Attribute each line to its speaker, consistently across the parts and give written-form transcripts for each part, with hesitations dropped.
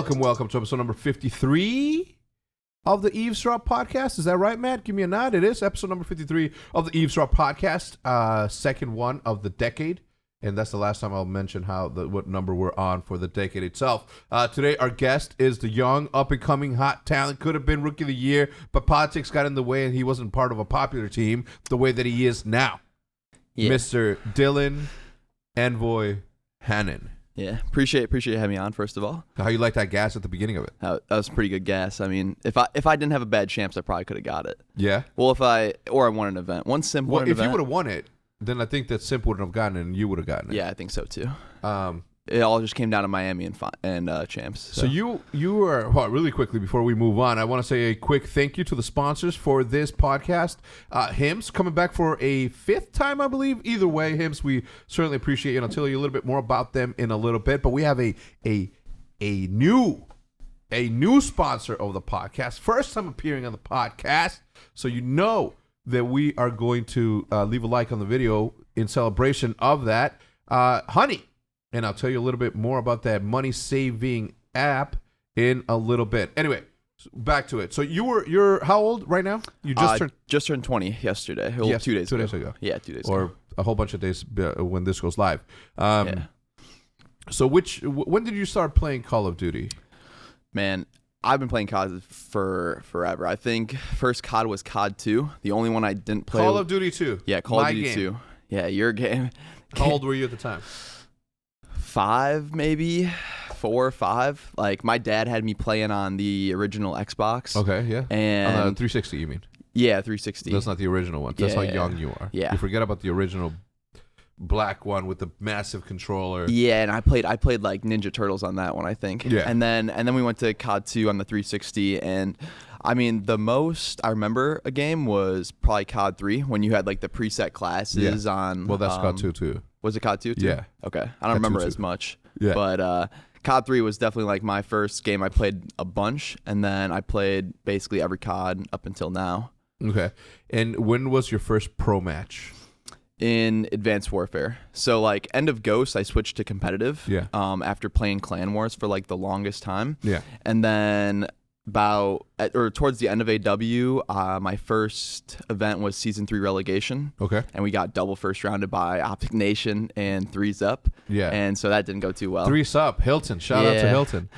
Speaker 1: Welcome to episode number 53 of the Eavesdrop podcast. Is that right, Matt? Give me a nod. It is episode number 53 of the Eavesdrop podcast, second one of the decade. And that's the last time I'll mention what number we're on for the decade itself. Today, our guest is the young, up-and-coming, hot talent. Could have been Rookie of the Year, but politics got in the way and he wasn't part of a popular team the way that he is now. Yeah. Mr. Dylan Envoy Hannon.
Speaker 2: Yeah, appreciate having me on, first of all.
Speaker 1: How you like that gas at the beginning of it?
Speaker 2: That was pretty good gas. I mean, if I didn't have a bad champs, I probably could have got it.
Speaker 1: Yeah?
Speaker 2: Well, I won an event. One Simp won an event.
Speaker 1: If you would have won it, then I think that Simp wouldn't have gotten it and you would have gotten it.
Speaker 2: Yeah, I think so too. It all just came down to Miami and champs.
Speaker 1: So you are, really quickly before we move on, I want to say a quick thank you to the sponsors for this podcast. Hecz coming back for a fifth time, I believe. Either way, Hecz, we certainly appreciate you, and I'll tell you a little bit more about them in a little bit. But we have a new sponsor of the podcast. First time appearing on the podcast, so you know that we are going to leave a like on the video in celebration of that. Honey. And I'll tell you a little bit more about that money-saving app in a little bit. Anyway, back to it. So you're how old right now? You
Speaker 2: just turned 20 yesterday. Well,
Speaker 1: yes,
Speaker 2: 2 days ago.
Speaker 1: 2 days ago.
Speaker 2: Yeah, 2 days
Speaker 1: or
Speaker 2: ago.
Speaker 1: A whole bunch of days when this goes live.
Speaker 2: Yeah.
Speaker 1: So when did you start playing Call of Duty?
Speaker 2: Man, I've been playing COD for forever. I think first COD was COD 2. The only one I didn't play.
Speaker 1: Call of Duty 2.
Speaker 2: Yeah, Call of Duty 2. Yeah, your game.
Speaker 1: How old were you at the time?
Speaker 2: 5, maybe 4 or 5. Like, my dad had me playing on the original Xbox.
Speaker 1: Okay, yeah.
Speaker 2: And
Speaker 1: on the 360, you mean?
Speaker 2: Yeah, 360.
Speaker 1: That's not the original one. That's how young you are.
Speaker 2: Yeah.
Speaker 1: You forget about the original black one with the massive controller.
Speaker 2: Yeah, and I played like Ninja Turtles on that one, I think.
Speaker 1: Yeah.
Speaker 2: And then we went to COD 2 on the 360, and I mean, the most I remember a game was probably COD 3 when you had like the preset classes on.
Speaker 1: Well, that's COD 2 too.
Speaker 2: Was it COD 2 too?
Speaker 1: Yeah.
Speaker 2: Okay. I don't remember as much.
Speaker 1: Yeah.
Speaker 2: But COD 3 was definitely like my first game I played a bunch, and then I played basically every COD up until now.
Speaker 1: Okay. And when was your first pro match?
Speaker 2: In Advanced Warfare. So like end of Ghost, I switched to competitive.
Speaker 1: Yeah.
Speaker 2: After playing Clan Wars for like the longest time.
Speaker 1: Yeah.
Speaker 2: And then towards the end of AW, my first event was Season 3 relegation.
Speaker 1: Okay.
Speaker 2: And we got double first rounded by Optic Nation and Threes Up.
Speaker 1: Yeah.
Speaker 2: And so that didn't go too well.
Speaker 1: Threes Up, Hilton. Shout out to Hilton.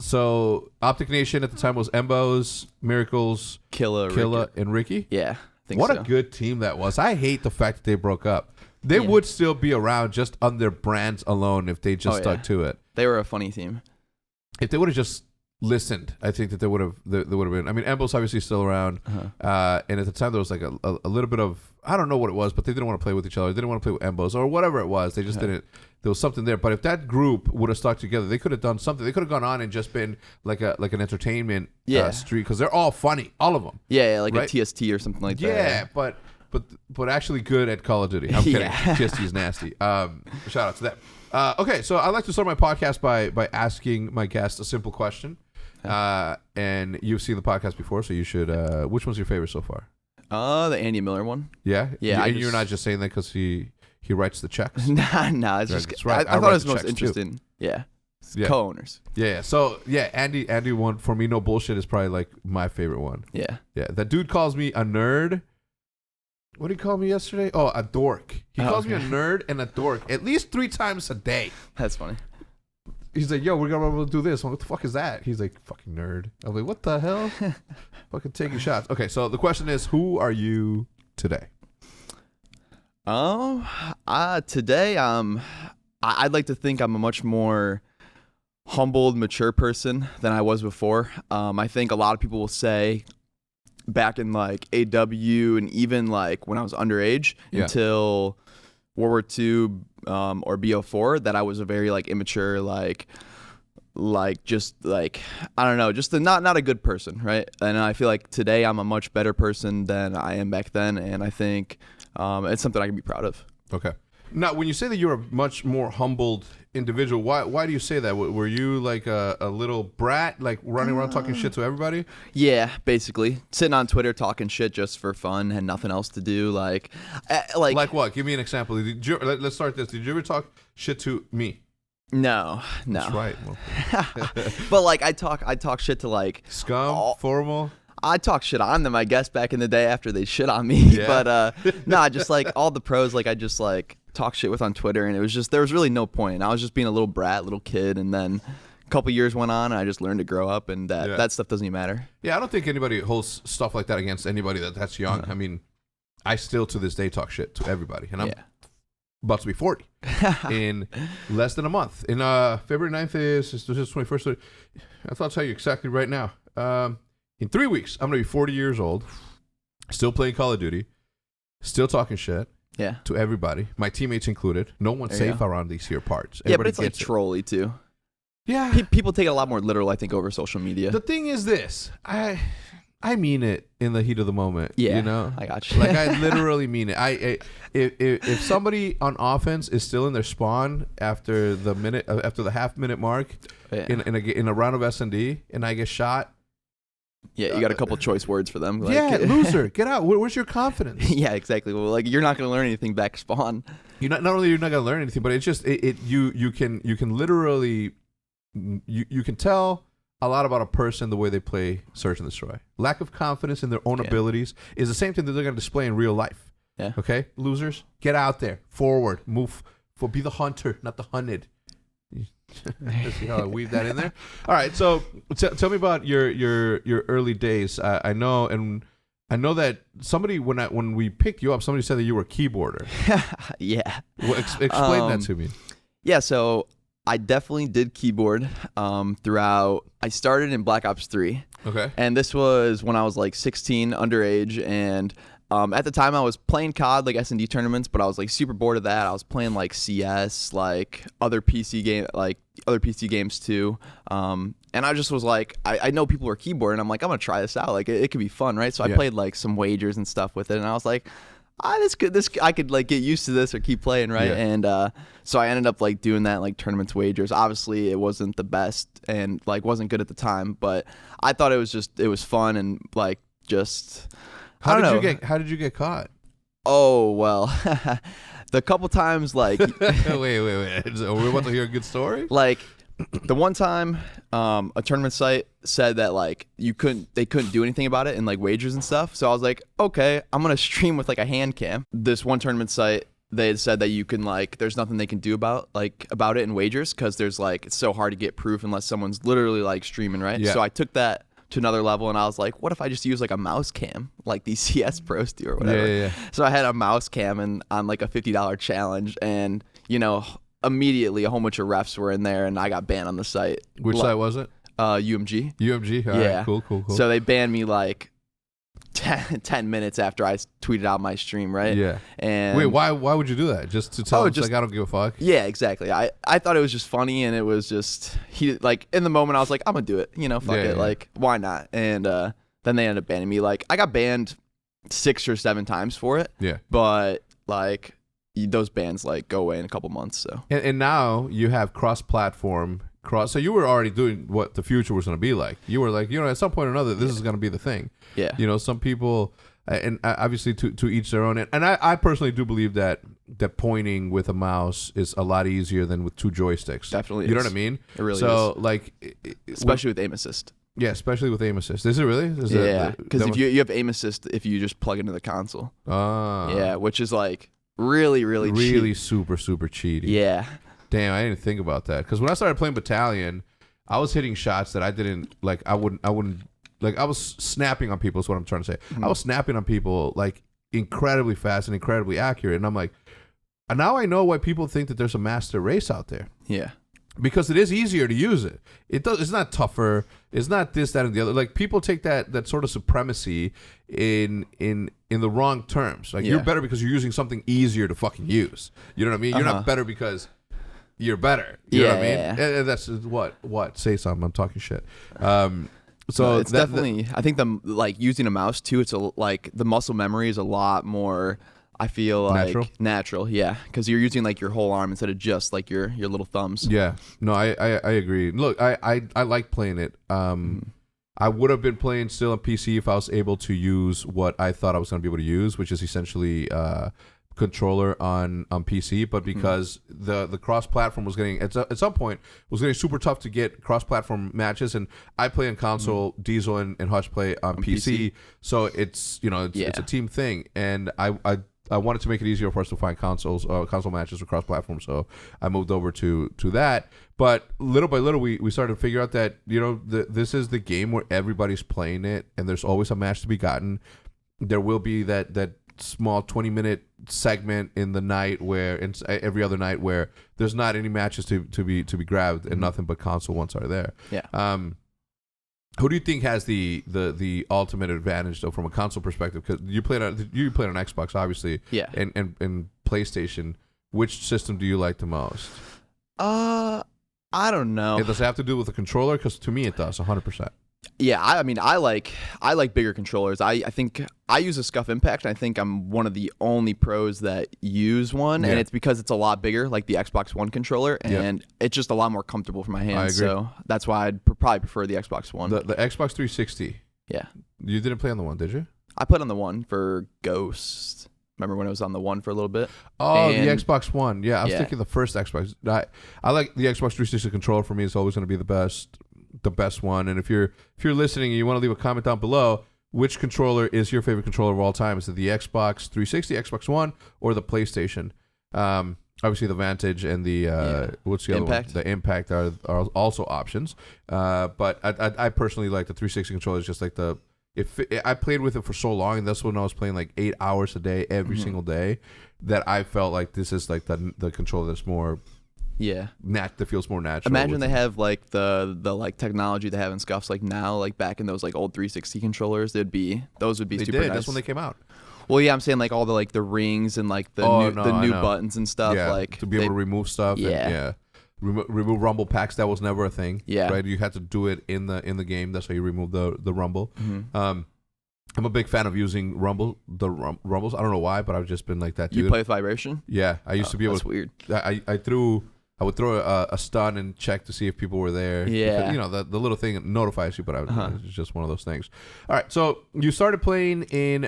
Speaker 1: So Optic Nation at the time was Embos, Miracles, Killa, and Ricky.
Speaker 2: Yeah.
Speaker 1: What a good team that was. I hate the fact that they broke up. They would still be around just on their brands alone if they just stuck to it.
Speaker 2: They were a funny team.
Speaker 1: If they would have just listened, I think that they would have been. I mean, Embos obviously still around, and at the time there was like a little bit of, I don't know what it was, but they didn't want to play with each other. They didn't want to play with Embos or whatever it was. They just didn't. There was something there. But if that group would have stuck together, they could have done something. They could have gone on and just been like an entertainment street, because they're all funny, all of them.
Speaker 2: Yeah, like a TST or something like that.
Speaker 1: Yeah, but actually good at Call of Duty. I'm kidding. TST is nasty. Shout out to them. Okay, so I like to start my podcast by asking my guests a simple question. And you've seen the podcast before, so you should. Which one's your favorite so far?
Speaker 2: The Andy Miller one.
Speaker 1: Yeah,
Speaker 2: yeah.
Speaker 1: And you're not just saying that because he writes the checks.
Speaker 2: Nah, it's just.
Speaker 1: Right.
Speaker 2: I thought it was most interesting. Too. Yeah. Co-owners.
Speaker 1: Yeah. So yeah, Andy one for me. No bullshit is probably like my favorite one.
Speaker 2: Yeah.
Speaker 1: Yeah. That dude calls me a nerd. What did he call me yesterday? Oh, a dork. He calls me a nerd and a dork at least 3 times a day.
Speaker 2: That's funny.
Speaker 1: He's like, yo, we're going to do this. I'm like, what the fuck is that? He's like, fucking nerd. I'm like, what the hell? Fucking taking shots. Okay, so the question is, who are you today?
Speaker 2: Today, I'd like to think I'm a much more humbled, mature person than I was before. I think a lot of people will say back in like AW and even like when I was underage until World War II or BO4 that I was a very like immature, like just like, I don't know, just not a good person, right? And I feel like today I'm a much better person than I am back then, and I think it's something I can be proud of.
Speaker 1: Okay. Now, when you say that you're a much more humbled individual, why do you say that? Were you like a little brat, like running around talking shit to everybody?
Speaker 2: Yeah, basically. Sitting on Twitter talking shit just for fun, had nothing else to do. Like
Speaker 1: what? Give me an example. Let's start this. Did you ever talk shit to me?
Speaker 2: No.
Speaker 1: That's right. Well,
Speaker 2: But like I talk shit to like
Speaker 1: scum, formal.
Speaker 2: I talk shit on them, I guess, back in the day after they shit on me.
Speaker 1: Yeah.
Speaker 2: But nah, just like all the pros, like I just like talk shit with on Twitter, and it was just there was really no point. I was just being a little brat, little kid, and then a couple years went on, and I just learned to grow up, and that stuff doesn't even matter.
Speaker 1: Yeah, I don't think anybody holds stuff like that against anybody that's young. I mean, I still to this day talk shit to everybody, and I'm about to be 40 in less than a month. In February 9th is 21st. I'll tell you exactly right now. In 3 weeks, I'm going to be 40 years old, still playing Call of Duty, still talking shit to everybody, my teammates included. No one's safe around these here parts.
Speaker 2: Everybody but it's like trolly too.
Speaker 1: Yeah.
Speaker 2: People take it a lot more literal, I think, over social media.
Speaker 1: The thing is this. I mean it in the heat of the moment.
Speaker 2: Yeah,
Speaker 1: you know?
Speaker 2: I got you.
Speaker 1: Like, I literally mean it. If somebody on offense is still in their spawn after the half-minute mark in a round of S&D, and I get shot,
Speaker 2: yeah, you got a couple choice words for them.
Speaker 1: Like, loser, get out. Where's your confidence?
Speaker 2: Yeah, exactly. Well, like you're not going to learn anything back spawn.
Speaker 1: Not only you're not going to learn anything, but it's just you can literally you can tell a lot about a person the way they play Search and Destroy. Lack of confidence in their own abilities is the same thing that they're going to display in real life.
Speaker 2: Yeah.
Speaker 1: Okay, losers, get out there, forward, move, be the hunter, not the hunted. See how I weave that in there. All right, so tell me about your early days. I know that somebody when we picked you up, somebody said that you were a keyboarder.
Speaker 2: Yeah.
Speaker 1: Well, explain that to me.
Speaker 2: Yeah, so I definitely did keyboard throughout. I started in Black Ops 3.
Speaker 1: Okay.
Speaker 2: And this was when I was like 16, underage, and at the time I was playing COD, like S&D tournaments, but I was like super bored of that. I was playing like CS, like other PC games too. And I just was like, I know people are keyboard, and I'm like, I'm gonna try this out. Like it could be fun, right? So I played like some wagers and stuff with it, and I was like, I could like get used to this or keep playing, right?
Speaker 1: Yeah.
Speaker 2: And so I ended up like doing that, like tournaments, wagers. Obviously, it wasn't the best and like wasn't good at the time, but I thought it was fun and like just.
Speaker 1: How did you get caught?
Speaker 2: Oh, well, the couple times like
Speaker 1: wait. So we're about to hear a good story?
Speaker 2: Like the one time a tournament site said that like they couldn't do anything about it in like wagers and stuff. So I was like, okay, I'm going to stream with like a hand cam. This one tournament site, they had said that you can like there's nothing they can do about it in wagers because there's like it's so hard to get proof unless someone's literally like streaming, right?
Speaker 1: Yeah.
Speaker 2: So I took that to another level, and I was like, what if I just use like a mouse cam like these CS pros do or whatever.
Speaker 1: Yeah.
Speaker 2: So I had a mouse cam and on like a $50 challenge, and immediately a whole bunch of refs were in there, and I got banned on the site.
Speaker 1: Which site was it?
Speaker 2: UMG.
Speaker 1: UMG? All right, cool.
Speaker 2: So they banned me like 10 minutes after I tweeted out my stream, right?
Speaker 1: Yeah.
Speaker 2: And
Speaker 1: wait, why would you do that? Just to tell like I don't give a fuck?
Speaker 2: Yeah, exactly. I thought it was just funny, and it was just like in the moment I was like, I'm gonna do it. Fuck it.
Speaker 1: Yeah.
Speaker 2: Like why not? And then they ended up banning me. Like I got banned 6 or 7 times for it.
Speaker 1: Yeah.
Speaker 2: But like those bans like go away in a couple months. So
Speaker 1: and now you have cross-platform. So you were already doing what the future was going to be like. You were like, at some point or another, this is going to be the thing.
Speaker 2: Yeah.
Speaker 1: Some people, and obviously to each their own. And I personally do believe that pointing with a mouse is a lot easier than with 2 joysticks.
Speaker 2: Definitely.
Speaker 1: You know what I mean?
Speaker 2: It really is.
Speaker 1: So like,
Speaker 2: especially with aim assist.
Speaker 1: Yeah, especially with aim assist. Is it really?
Speaker 2: Yeah, because if you have aim assist, if you just plug into the console. Yeah, which is like really
Speaker 1: super cheaty.
Speaker 2: Yeah.
Speaker 1: Damn, I didn't think about that. Because when I started playing Battalion, I was hitting shots that I didn't like. I wouldn't like. I was snapping on people. Is what I'm trying to say.
Speaker 2: Mm-hmm.
Speaker 1: I was snapping on people like incredibly fast and incredibly accurate. And I'm like, now I know why people think that there's a master race out there.
Speaker 2: Yeah.
Speaker 1: Because it is easier to use it. It's not tougher. It's not this, that, and the other. Like people take that sort of supremacy in the wrong terms. Like you're better because you're using something easier to fucking use. You know what I mean? You're not better because you're better. You know what I mean? And that's what? Say something. I'm talking shit. So
Speaker 2: it's definitely. I think using a mouse too. It's like the muscle memory is a lot more. I feel like natural. Yeah, because you're using like your whole arm instead of just like your little thumbs.
Speaker 1: Yeah. No, I agree. Look, I like playing it. I would have been playing still on PC if I was able to use what I thought I was going to be able to use, which is essentially controller on PC, but because the cross-platform was getting at some point was getting super tough to get cross-platform matches, and I play on console, Diesel and Hush play on PC, so it's it's a team thing, and I wanted to make it easier for us to find console matches across platforms, so I moved over to that. But little by little, we started to figure out that this is the game where everybody's playing it, and there's always a match to be gotten. There will be that small 20-minute segment in the night every other night where there's not any matches to be grabbed, and nothing but console ones are there.
Speaker 2: Yeah.
Speaker 1: Who do you think has the ultimate advantage though from a console perspective? Because you played on Xbox, obviously.
Speaker 2: Yeah.
Speaker 1: And PlayStation. Which system do you like the most?
Speaker 2: I don't know.
Speaker 1: Does it have to do with the controller? Because to me, it does 100%.
Speaker 2: Yeah, I mean, I like bigger controllers. I think I use a Scuff Impact, and I think I'm one of the only pros that use one, and it's because it's a lot bigger, like the Xbox One controller, and it's just a lot more comfortable for my hands. So that's why I'd probably prefer the Xbox One.
Speaker 1: The Xbox 360.
Speaker 2: Yeah.
Speaker 1: You didn't play on the one, did you?
Speaker 2: I played on the one for Ghost. Remember when it was on the one for a little bit?
Speaker 1: Oh, the Xbox One. Yeah, I was thinking the first Xbox. I like the Xbox 360 controller. For me, it's always going to be the best one. And if you're listening and you want to leave a comment down below, which controller is your favorite controller of all time? Is it the Xbox 360, Xbox One, or the PlayStation? Obviously, the Vantage and the what's the
Speaker 2: Impact?
Speaker 1: Other one? The Impact are also options. But I personally like the 360 controller. It's just like I played with it for so long, and that's when I was playing like 8 hours a day every single day, that I felt like this is like the controller that's more.
Speaker 2: Yeah,
Speaker 1: that feels more natural.
Speaker 2: Imagine they have like the like technology they have in Scuffs like now, like back in those like old 360 controllers. Those would be super nice.
Speaker 1: That's when they came out.
Speaker 2: Well, yeah, I'm saying like all the like the rings and like the new buttons and stuff.
Speaker 1: Yeah,
Speaker 2: like
Speaker 1: to be able to remove stuff.
Speaker 2: Yeah.
Speaker 1: Remove rumble packs. That was never a thing.
Speaker 2: Yeah.
Speaker 1: Right. You had to do it in the game. That's how you remove the rumble. I'm a big fan of using rumbles. I don't know why, but I've just been like that. Dude.
Speaker 2: You play with vibration?
Speaker 1: Yeah, I used to be able.
Speaker 2: That's weird.
Speaker 1: I would throw a stun and check to see if people were there.
Speaker 2: Yeah.
Speaker 1: Because, the little thing notifies you, but it's just one of those things. All right, so you started playing in,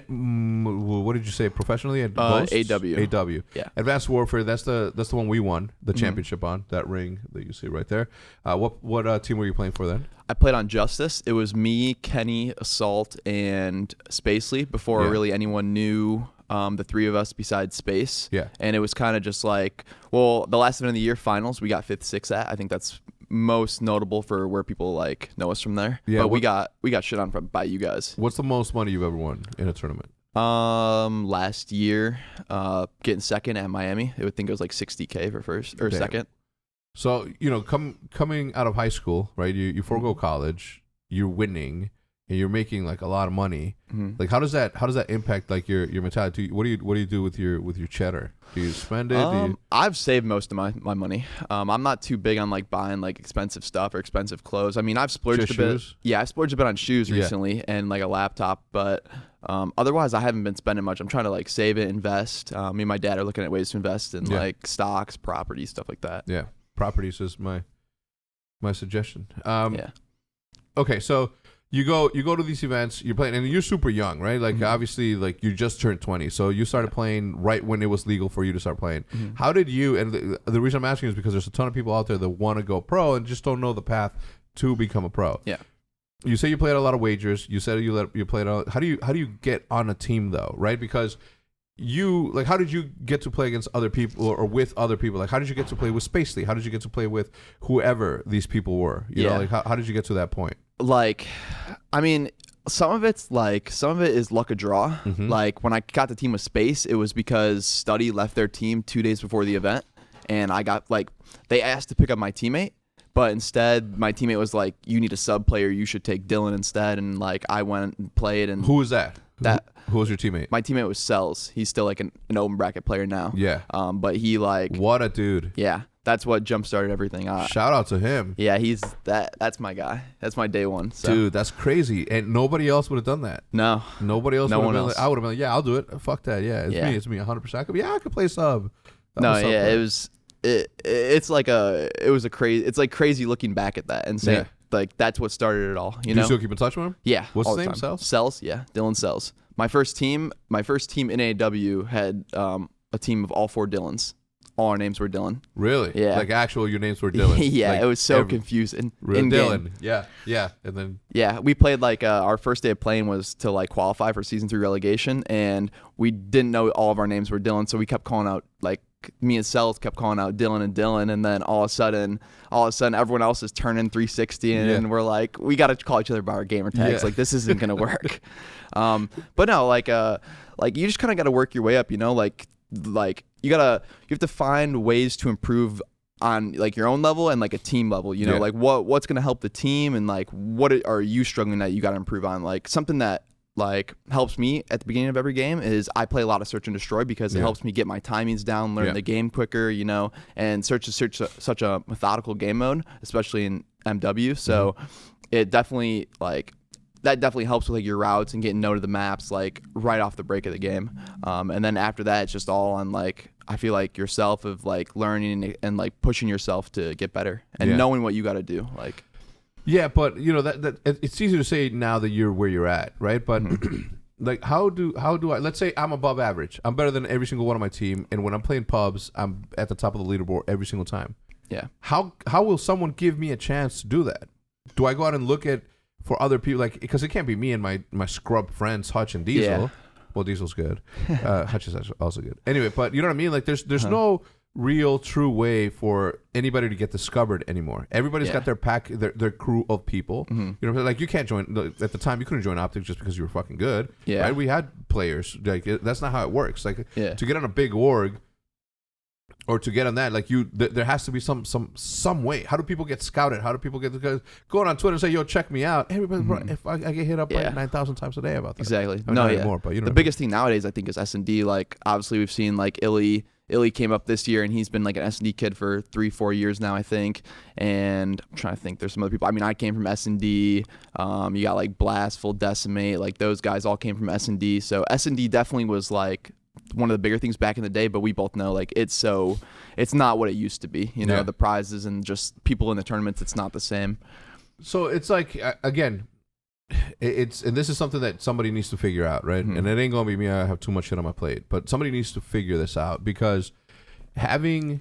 Speaker 1: what did you say, professionally? At
Speaker 2: AW.
Speaker 1: AW.
Speaker 2: Yeah.
Speaker 1: Advanced Warfare, that's the one we won, the championship on, that ring that you see right there. What team were you playing for then?
Speaker 2: I played on Justice. It was me, Kenny, Assault, and Spacely before really anyone knew the three of us besides Space.
Speaker 1: Yeah.
Speaker 2: And it was kind of just like, well, the last event of the year finals, we got 5th, 6th at. I think that's most notable for where people like know us from there.
Speaker 1: Yeah.
Speaker 2: But we got shit on by you guys.
Speaker 1: What's the most money you've ever won in a tournament?
Speaker 2: Last year, getting second at Miami. I would think it was like $60K for first or second.
Speaker 1: So, coming out of high school, right? You forego college, you're winning, and you're making like a lot of money. Like how does that impact like your mentality? What do you do with your cheddar? Do you spend it?
Speaker 2: I've saved most of my money. I'm not too big on like buying like expensive stuff or expensive clothes. I mean, I've splurged
Speaker 1: Just
Speaker 2: a bit.
Speaker 1: shoes?
Speaker 2: Yeah, I splurged a bit on shoes recently and like a laptop, but otherwise I haven't been spending much. I'm trying to like save it, invest. Me and my dad are looking at ways to invest in like stocks, property, stuff like that.
Speaker 1: Yeah, properties is my suggestion.
Speaker 2: Yeah.
Speaker 1: Okay, so you go to these events, you're playing, and you're super young, right? Like obviously, like you just turned 20, so you started playing right when it was legal for you to start playing. How did you? And the reason I'm asking is because there's a ton of people out there that want to go pro and just don't know the path to become a pro.
Speaker 2: Yeah.
Speaker 1: You say you played a lot of wagers. You said you played. How do you get on a team though, right? Because how did you get to play against other people or with other people? Like, how did you get to play with Spacely? How did you get to play with whoever these people were? You know, like how did you get to that point?
Speaker 2: Like, I mean, some of it is luck of draw. Like when I got the team with Space, it was because Study left their team 2 days before the event, and I got like they asked to pick up my teammate, but instead my teammate was like, "You need a sub player. You should take Dylan instead." And like I went and played. And
Speaker 1: who was that? Who was your teammate?
Speaker 2: My teammate was Cells. He's still like an open bracket player now.
Speaker 1: Yeah.
Speaker 2: But he like
Speaker 1: what a dude.
Speaker 2: Yeah. That's what jump started everything.
Speaker 1: Shout out to him.
Speaker 2: Yeah, that's my guy. That's my day one. So.
Speaker 1: Dude, that's crazy. And nobody else would have done that.
Speaker 2: No.
Speaker 1: Nobody else.
Speaker 2: No one else.
Speaker 1: I would have been like, yeah, I'll do it. Fuck that. Yeah, it's me 100%. I could play sub.
Speaker 2: It's like crazy looking back at that and saying like that's what started it all. You know.
Speaker 1: You still keep in touch with him?
Speaker 2: Yeah.
Speaker 1: What's his name?
Speaker 2: Cells? Yeah, Dylan Cells. My first team in AW had a team of all 4 Dylans. All our names were Dylan.
Speaker 1: Really?
Speaker 2: Yeah.
Speaker 1: Like actual, your names were Dylan.
Speaker 2: Yeah,
Speaker 1: like
Speaker 2: it was so confusing.
Speaker 1: Real
Speaker 2: in
Speaker 1: Dylan.
Speaker 2: game.
Speaker 1: Yeah. And then
Speaker 2: Yeah, we played like our first day of playing was to like qualify for season 3 relegation, and we didn't know all of our names were Dylan, so we kept calling out like me and Cells kept calling out Dylan and Dylan, and then all of a sudden everyone else is turning 360, and we're like, we got to call each other by our gamer tags. Like this isn't gonna work. But no, like you just kind of got to work your way up, you know, like you have to find ways to improve on like your own level and like a team level, you know, like what's going to help the team, and like what are you struggling that you got to improve on. Like something that like helps me at the beginning of every game is I play a lot of search and destroy because it helps me get my timings down, learn the game quicker, you know, and search is such a methodical game mode, especially in MW. So it definitely that definitely helps with like your routes and getting know to the maps like right off the break of the game. And then after that, it's just all on like, I feel like yourself of like learning and like pushing yourself to get better and knowing what you got to do. Like,
Speaker 1: yeah, but you know that it's easy to say now that you're where you're at, right? But like, how do I? Let's say I'm above average. I'm better than every single one of my team, and when I'm playing pubs, I'm at the top of the leaderboard every single time.
Speaker 2: Yeah.
Speaker 1: How will someone give me a chance to do that? Do I go out and look at for other people, like, because it can't be me and my scrub friends Hutch and Diesel.
Speaker 2: Yeah.
Speaker 1: Well, Diesel's good. Hutch is also good. Anyway, but you know what I mean? Like, there's no real true way for anybody to get discovered anymore. Everybody's got their pack, their crew of people. You know, like you can't join at the time. You couldn't join Optic just because you were fucking good.
Speaker 2: Yeah.
Speaker 1: Right? We had players. Like that's not how it works. Like to get on a big org. Or to get on that, like there has to be some way. How do people get scouted? How do people get going on Twitter and say, "Yo, check me out"? Everybody, bro, if I get hit up like 9,000 times a day about that.
Speaker 2: Exactly.
Speaker 1: I mean, not anymore, but you know
Speaker 2: the biggest thing nowadays, I think, is S&D. Like obviously, we've seen like Illy came up this year, and he's been like an S&D kid for 3-4 years now, I think. And I'm trying to think. There's some other people. I mean, I came from S&D. You got like Blast, Full Decimate. Like those guys all came from S&D. So S&D definitely was like one of the bigger things back in the day, but we both know like it's not what it used to be, you know. The prizes and just people in the tournaments, it's not the same. So
Speaker 1: it's like again, and this is something that somebody needs to figure out, right? And it ain't gonna be me. I have too much shit on my plate, but somebody needs to figure this out, because having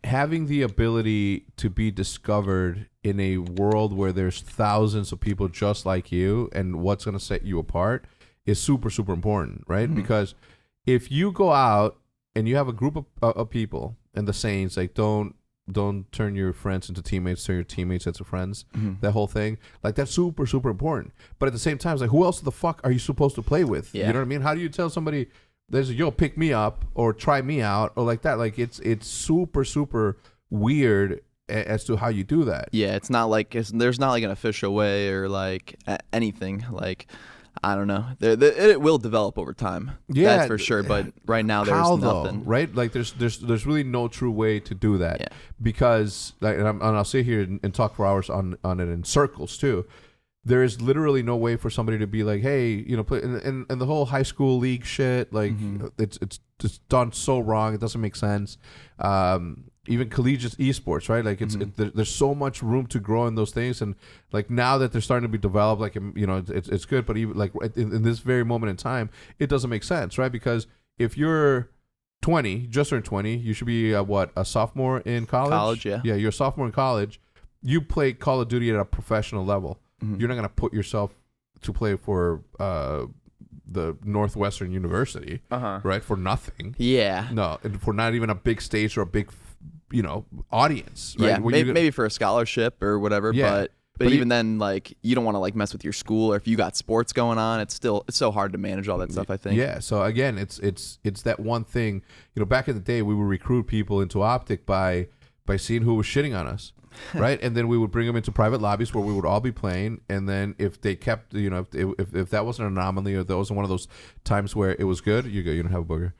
Speaker 1: the ability to be discovered in a world where there's thousands of people just like you, and what's gonna set you apart is super, super important, right? Because if you go out and you have a group of people, and the sayings like don't turn your friends into teammates, turn your teammates into friends, that whole thing, like that's super, super important. But at the same time, it's like, who else the fuck are you supposed to play with? You know what I mean? How do you tell somebody there's yo, pick me up or try me out or like that? Like it's super, super weird as to how you do that.
Speaker 2: Yeah, it's not like there's not like an official way or like anything. Like I don't know. It will develop over time. Yeah, that's for sure. But right now, there's nothing.
Speaker 1: Though, right? Like there's really no true way to do that, because like, and I'll sit here and talk for hours on it in circles too. There is literally no way for somebody to be like, hey, you know, play, and the whole high school league shit. Like it's done so wrong. It doesn't make sense. Even collegiate esports, right? Like there's so much room to grow in those things, and like now that they're starting to be developed, like you know, it's good. But even like in this very moment in time, it doesn't make sense, right? Because if you're 20, just turned 20, you should be a sophomore in college. Yeah, you're a sophomore in college. You play Call of Duty at a professional level. You're not gonna put yourself to play for the Northwestern University, right? For nothing. Yeah. No, and for not even a big stage or a big, you know, audience. Right?
Speaker 2: Yeah, maybe for a scholarship or whatever. Yeah. But even then, like, you don't want to like mess with your school, or if you got sports going on, it's so hard to manage all that stuff, I think.
Speaker 1: Yeah. So again, it's that one thing. You know, back in the day, we would recruit people into Optic by seeing who was shitting on us. Right, and then we would bring them into private lobbies where we would all be playing, and then if they kept, you know, if that wasn't an anomaly, or that wasn't one of those times where it was good, you don't have a booger.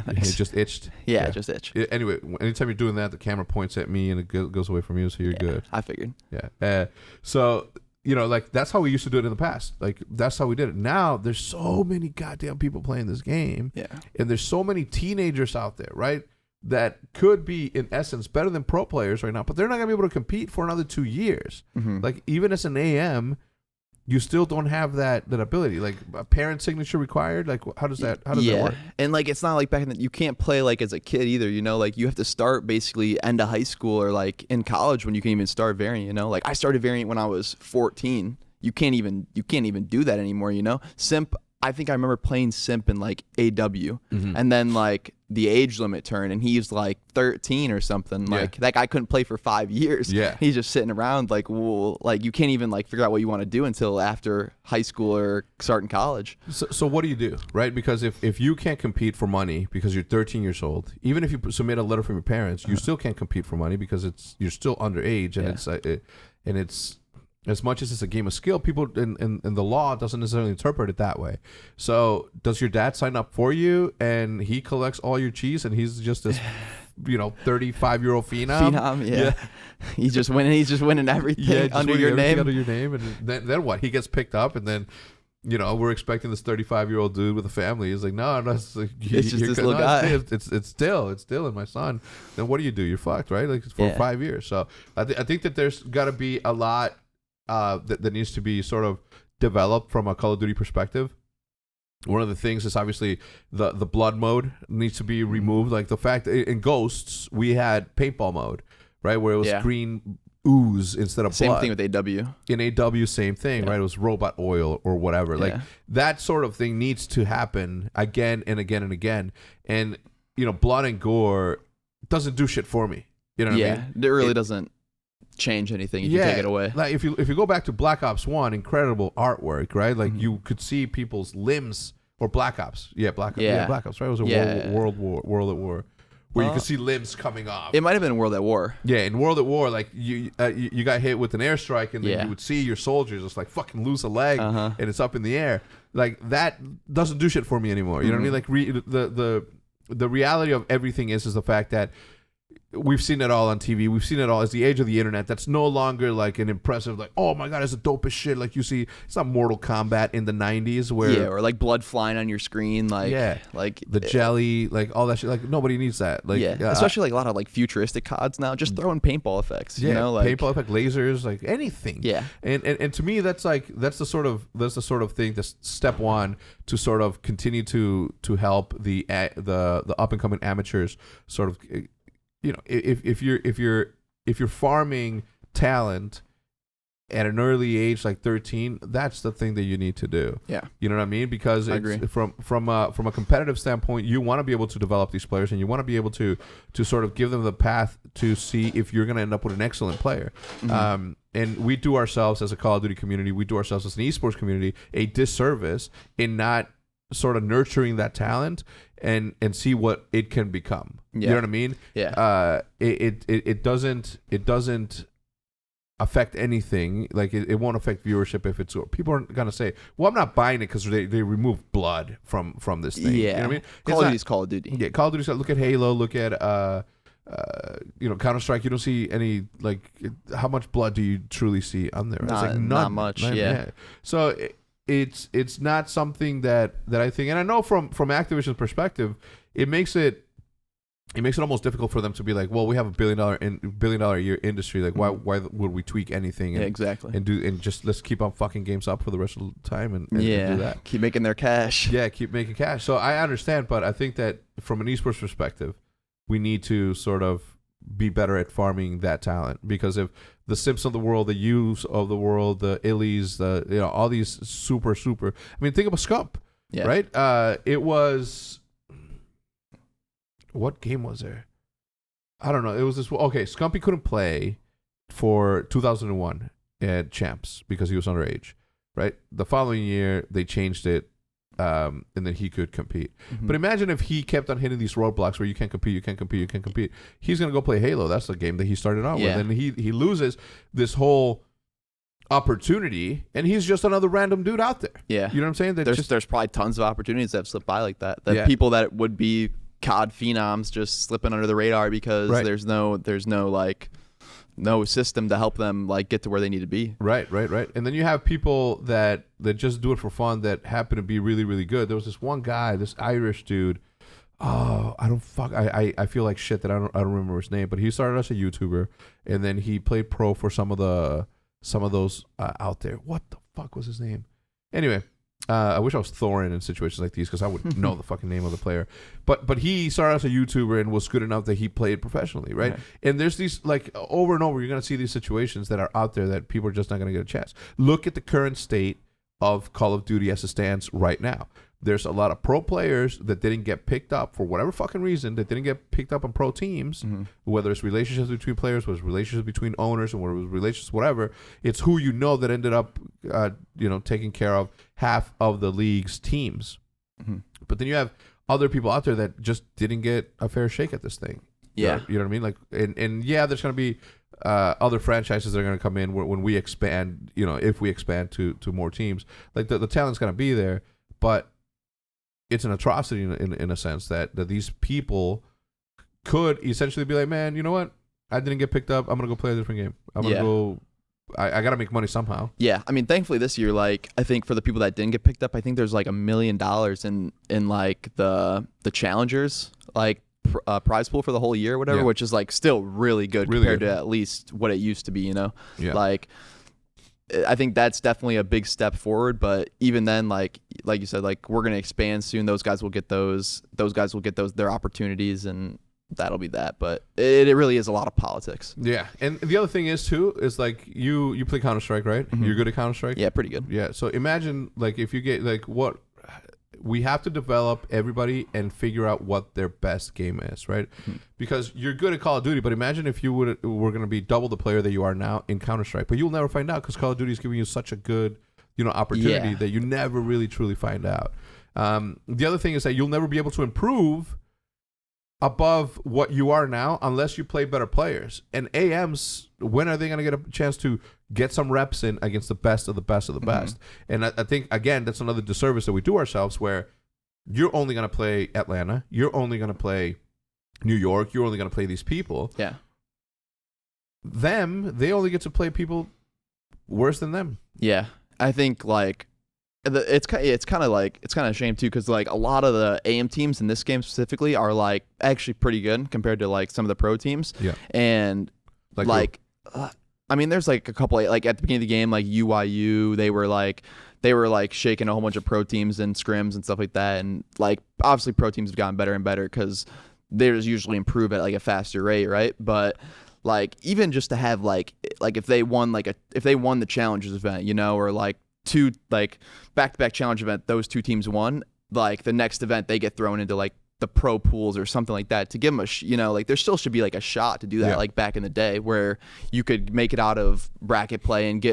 Speaker 1: It just itched.
Speaker 2: Yeah, it just itched.
Speaker 1: Anyway, anytime you're doing that, the camera points at me and it goes away from you, so you're good.
Speaker 2: I figured.
Speaker 1: Yeah. So you know, like that's how we used to do it in the past. Like that's how we did it. Now there's so many goddamn people playing this game. Yeah. And there's so many teenagers out there, right? That could be, in essence, better than pro players right now, but they're not going to be able to compete for another 2 years. Like, even as an AM, you still don't have that ability. Like a parent signature required. Like how does that work?
Speaker 2: And like it's not like back in the, you can't play like as a kid either, you know, like you have to start basically end of high school or like in college when you can even start variant, you know. Like I started variant when I was 14. You can't even do that anymore, you know. Simp, I think I remember playing Simp in like AW, and then like the age limit turned, and he's like 13 or something. Like that guy couldn't play for 5 years.
Speaker 1: Yeah,
Speaker 2: he's just sitting around like, well, like you can't even like figure out what you want to do until after high school or starting college.
Speaker 1: So what do you do, right? Because if you can't compete for money because you're 13 years old, even if you submit a letter from your parents, you still can't compete for money because you're still underage, and it's as much as it's a game of skill, people in the law doesn't necessarily interpret it that way. So does your dad sign up for you and he collects all your cheese and he's just this 35-year-old phenom?
Speaker 2: Yeah. He's just winning everything under your name.
Speaker 1: Under your name, and then what? He gets picked up, and then we're expecting this 35-year-old dude with a family. He's like, no, it's like,
Speaker 2: it's just this little guy.
Speaker 1: It's still in my son. Then what do? You're fucked, right? Like for 5 years. So I think that there's got to be a lot that needs to be sort of developed from a Call of Duty perspective. One of the things is obviously the blood mode needs to be removed. Like the fact that in Ghosts we had paintball mode, right, where it was green ooze instead of blood.
Speaker 2: Same thing with AW.
Speaker 1: In AW, same thing, right? It was robot oil or whatever. Like that sort of thing needs to happen again and again and again. And blood and gore doesn't do shit for me. You know what I mean?
Speaker 2: It really doesn't change anything if you take it away.
Speaker 1: Like if you go back to Black Ops 1, incredible artwork, right? Like you could see people's limbs, or Black Ops. Black Ops, right? It was a World at War. Where you could see limbs coming off.
Speaker 2: It might have been World at War.
Speaker 1: Yeah, in World at War, like you got hit with an airstrike, and then you would see your soldiers just like fucking lose a leg, and it's up in the air. Like that doesn't do shit for me anymore. You know what I mean? Like the reality of everything is the fact that we've seen it all on TV. We've seen it all. It's the age of the internet. That's no longer like an impressive, like, oh my God, it's the dopest shit. Like you see, it's not Mortal Kombat in the 90s where
Speaker 2: or like blood flying on your screen, like like
Speaker 1: the jelly, like all that shit. Like nobody needs that. Like
Speaker 2: especially like a lot of like futuristic CODs now, just throwing paintball effects. You know, like
Speaker 1: paintball effect, lasers, like anything.
Speaker 2: Yeah,
Speaker 1: and to me, that's the sort of thing. That's step one to sort of continue to help the up and coming amateurs sort of. If you're farming talent at an early age like 13, that's the thing that you need to do.
Speaker 2: Yeah,
Speaker 1: you know what I mean? Because
Speaker 2: I agree.
Speaker 1: From a competitive standpoint, you want to be able to develop these players, and you want to be able to sort of give them the path to see if you're going to end up with an excellent player. And we do ourselves as a Call of Duty community, we do ourselves as an esports community a disservice in not sort of nurturing that talent and see what it can become. You know what I mean?
Speaker 2: Yeah.
Speaker 1: It doesn't affect anything. Like it won't affect viewership if it's. People aren't gonna say, "Well, I'm not buying it because they remove blood from this thing."
Speaker 2: Yeah.
Speaker 1: You know what I mean?
Speaker 2: Call of Duty's Call of Duty.
Speaker 1: Yeah, Call of Duty. Look at Halo. Look at Counter Strike. You don't see any like how much blood do you truly see on there? It's like none,
Speaker 2: not much. Yeah.
Speaker 1: So. It's not something that I think, and I know from Activision's perspective, it makes it almost difficult for them to be like, well, we have a $1 billion a year industry. Like, why would we tweak anything? And,
Speaker 2: exactly.
Speaker 1: And just let's keep on fucking games up for the rest of the time and do that.
Speaker 2: Keep making their cash.
Speaker 1: Yeah, keep making cash. So I understand, but I think that from an esports perspective, we need to sort of be better at farming that talent, because if the Simps of the world, the U's of the world, the Illies, all these super, I mean, think of a Scump, right? It was, what game was there? I don't know. It was this. Okay, Scumpy couldn't play for 2001 at Champs because he was underage, right? The following year they changed it. And then he could compete. But imagine if he kept on hitting these roadblocks where you can't compete. He's going to go play Halo. That's the game that he started out with. And he loses this whole opportunity, and he's just another random dude out there.
Speaker 2: Yeah.
Speaker 1: You know what I'm saying?
Speaker 2: There's probably tons of opportunities that have slipped by like that. People that would be COD phenoms just slipping under the radar because there's no like no system to help them like get to where they need to be. Right.
Speaker 1: And then you have people that just do it for fun that happen to be really, really good. There was this one guy, this Irish dude. Oh, I feel like shit that I don't remember his name, but he started as a YouTuber and then he played pro for some of those out there. What the fuck was his name? Anyway, I wish I was Thorin in situations like these because I would know the fucking name of the player. But he started as a YouTuber and was good enough that he played professionally, right?
Speaker 2: Right.
Speaker 1: And there's these, like, over and over, you're going to see these situations that are out there that people are just not going to get a chance. Look at the current state of Call of Duty as it stands right now. There's a lot of pro players that didn't get picked up for whatever fucking reason, that didn't get picked up on pro teams, whether it's relationships between players, whether it's relationships between owners, and whether it was relationships, whatever. It's who you know that ended up, taking care of half of the league's teams. But then you have other people out there that just didn't get a fair shake at this thing.
Speaker 2: Yeah.
Speaker 1: You know what I mean? Like, and yeah, there's going to be other franchises that are going to come in when we expand, if we expand to more teams. Like, the talent's going to be there, but it's an atrocity in a sense that these people could essentially be like, man, you know what? I didn't get picked up. I'm going to go play a different game. I'm going to go. I got to make money somehow.
Speaker 2: Yeah. I mean, thankfully this year, like, I think for the people that didn't get picked up, I think there's like $1 million in like the challengers, like, prize pool for the whole year or whatever, which is like still really good compared to at least what it used to be,
Speaker 1: Yeah.
Speaker 2: Like, I think that's definitely a big step forward, but even then, like you said, like, we're going to expand soon. Those guys will get their opportunities, and that'll be that. But it really is a lot of politics.
Speaker 1: Yeah. And the other thing is too, is like you play Counter-Strike, right? You're good at Counter-Strike?
Speaker 2: Yeah, pretty good.
Speaker 1: Yeah. So imagine, like, if you get, like, what we have to develop everybody and figure out what their best game is, right? Because you're good at Call of Duty, but imagine if you were going to be double the player that you are now in Counter-Strike, but you'll never find out because Call of Duty is giving you such a good, opportunity that you never really truly find out. The other thing is that you'll never be able to improve above what you are now unless you play better players. And AMs, when are they going to get a chance to get some reps in against the best of the best of the best? And I think, again, that's another disservice that we do ourselves, where you're only going to play Atlanta, you're only going to play New York, you're only going to play these people.
Speaker 2: Yeah.
Speaker 1: They only get to play people worse than them.
Speaker 2: Yeah. I think, like, it's kind of a shame too, because like a lot of the AM teams in this game specifically are like actually pretty good compared to like some of the pro teams.
Speaker 1: Yeah.
Speaker 2: And like I mean, there's like a couple, like at the beginning of the game, like UYU, they were like shaking a whole bunch of pro teams and scrims and stuff like that. And like obviously pro teams have gotten better and better because they just usually improve at like a faster rate, right? But like even just to have like if they won the challenges event, or like two like back-to-back challenge event, those two teams won, like the next event they get thrown into like the pro pools or something like that to give them like there still should be like a shot to do that, like back in the day where you could make it out of bracket play and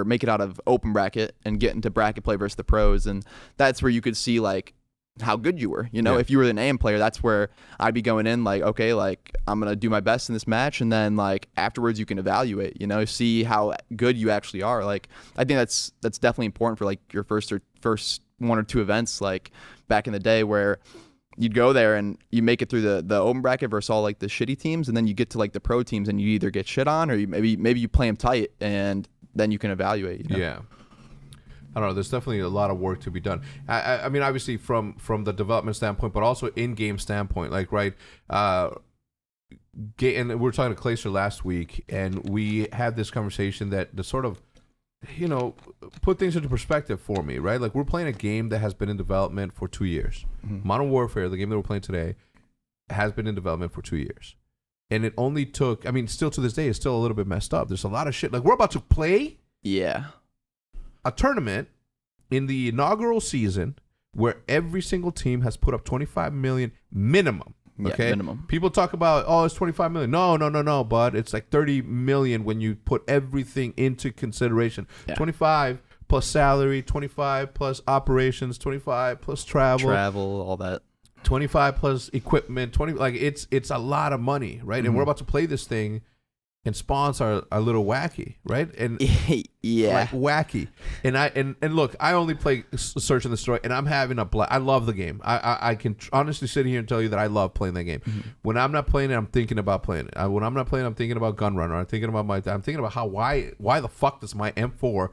Speaker 2: make it out of open bracket and get into bracket play versus the pros, and that's where you could see like how good you were. If you were an AM player, that's where I'd be going in like, okay, like I'm gonna do my best in this match, and then like afterwards you can evaluate, see how good you actually are. Like I think that's definitely important for like your first one or two events, like back in the day, where you'd go there and you make it through the open bracket versus all like the shitty teams, and then you get to like the pro teams and you either get shit on or maybe you play them tight, and then you can evaluate.
Speaker 1: Yeah. I don't know. There's definitely a lot of work to be done. I mean, obviously from the development standpoint, but also in-game standpoint. Like, right, and we were talking to Clayster last week, and we had this conversation that sort of, put things into perspective for me, right? Like, we're playing a game that has been in development for 2 years. Modern Warfare, the game that we're playing today, has been in development for 2 years. And it only took, I mean, still to this day, it's still a little bit messed up. There's a lot of shit. Like, we're about to play a tournament in the inaugural season where every single team has put up 25 million minimum. Okay,
Speaker 2: minimum.
Speaker 1: People talk about, it's 25 million. No, bud. It's like 30 million when you put everything into consideration. 25 plus salary, 25 plus operations, 25 plus travel,
Speaker 2: all that.
Speaker 1: 25 plus equipment, 20. Like it's a lot of money, right? And we're about to play this thing. And spawns are a little wacky, right? And like wacky. And look, I only play Search and Destroy, and I'm having a blast. I love the game. I can honestly sit here and tell you that I love playing that game. When I'm not playing it, I'm thinking about playing it. When I'm not playing, I'm thinking about Gunrunner. I'm thinking about why the fuck does my M4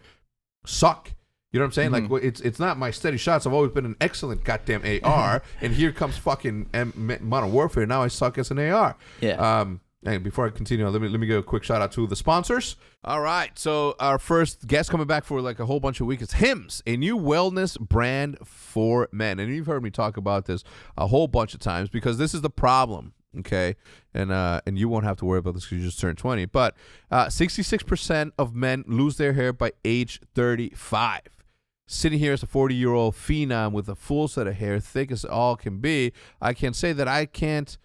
Speaker 1: suck? You know what I'm saying? Like, it's not my steady shots. I've always been an excellent goddamn AR, and here comes fucking Modern Warfare. Now I suck as an AR.
Speaker 2: Yeah.
Speaker 1: Hey, before I continue, let me give a quick shout out to the sponsors. All right, so our first guest coming back for like a whole bunch of weeks is Hecz, a new wellness brand for men. And you've heard me talk about this a whole bunch of times because this is the problem. Okay, and you won't have to worry about this because you just turned 20. But 66% of men lose their hair by age 35. Sitting here as a 40-year-old phenom with a full set of hair, thick as all can be, I can say that I can't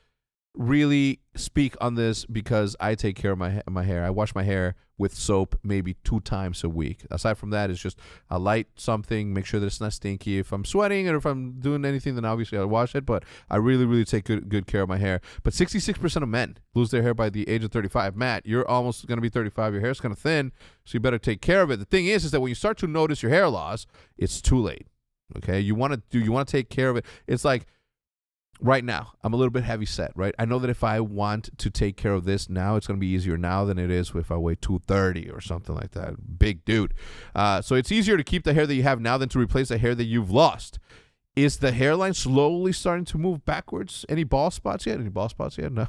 Speaker 1: really speak on this because I take care of my hair. I wash my hair with soap maybe 2 times a week. Aside from that, it's just a light something, make sure that it's not stinky. If I'm sweating or if I'm doing anything, then obviously I'll wash it, but I really, really take good care of my hair. But 66% of men lose their hair by the age of 35. Matt, you're almost going to be 35. Your hair's kind of thin, so you better take care of it. The thing is that when you start to notice your hair loss, it's too late. Okay? You want to take care of it. It's like, right now, I'm a little bit heavy set, right? I know that if I want to take care of this now, it's going to be easier now than it is if I weigh 230 or something like that. Big dude. So it's easier to keep the hair that you have now than to replace the hair that you've lost. Is the hairline slowly starting to move backwards? Any bald spots yet? No.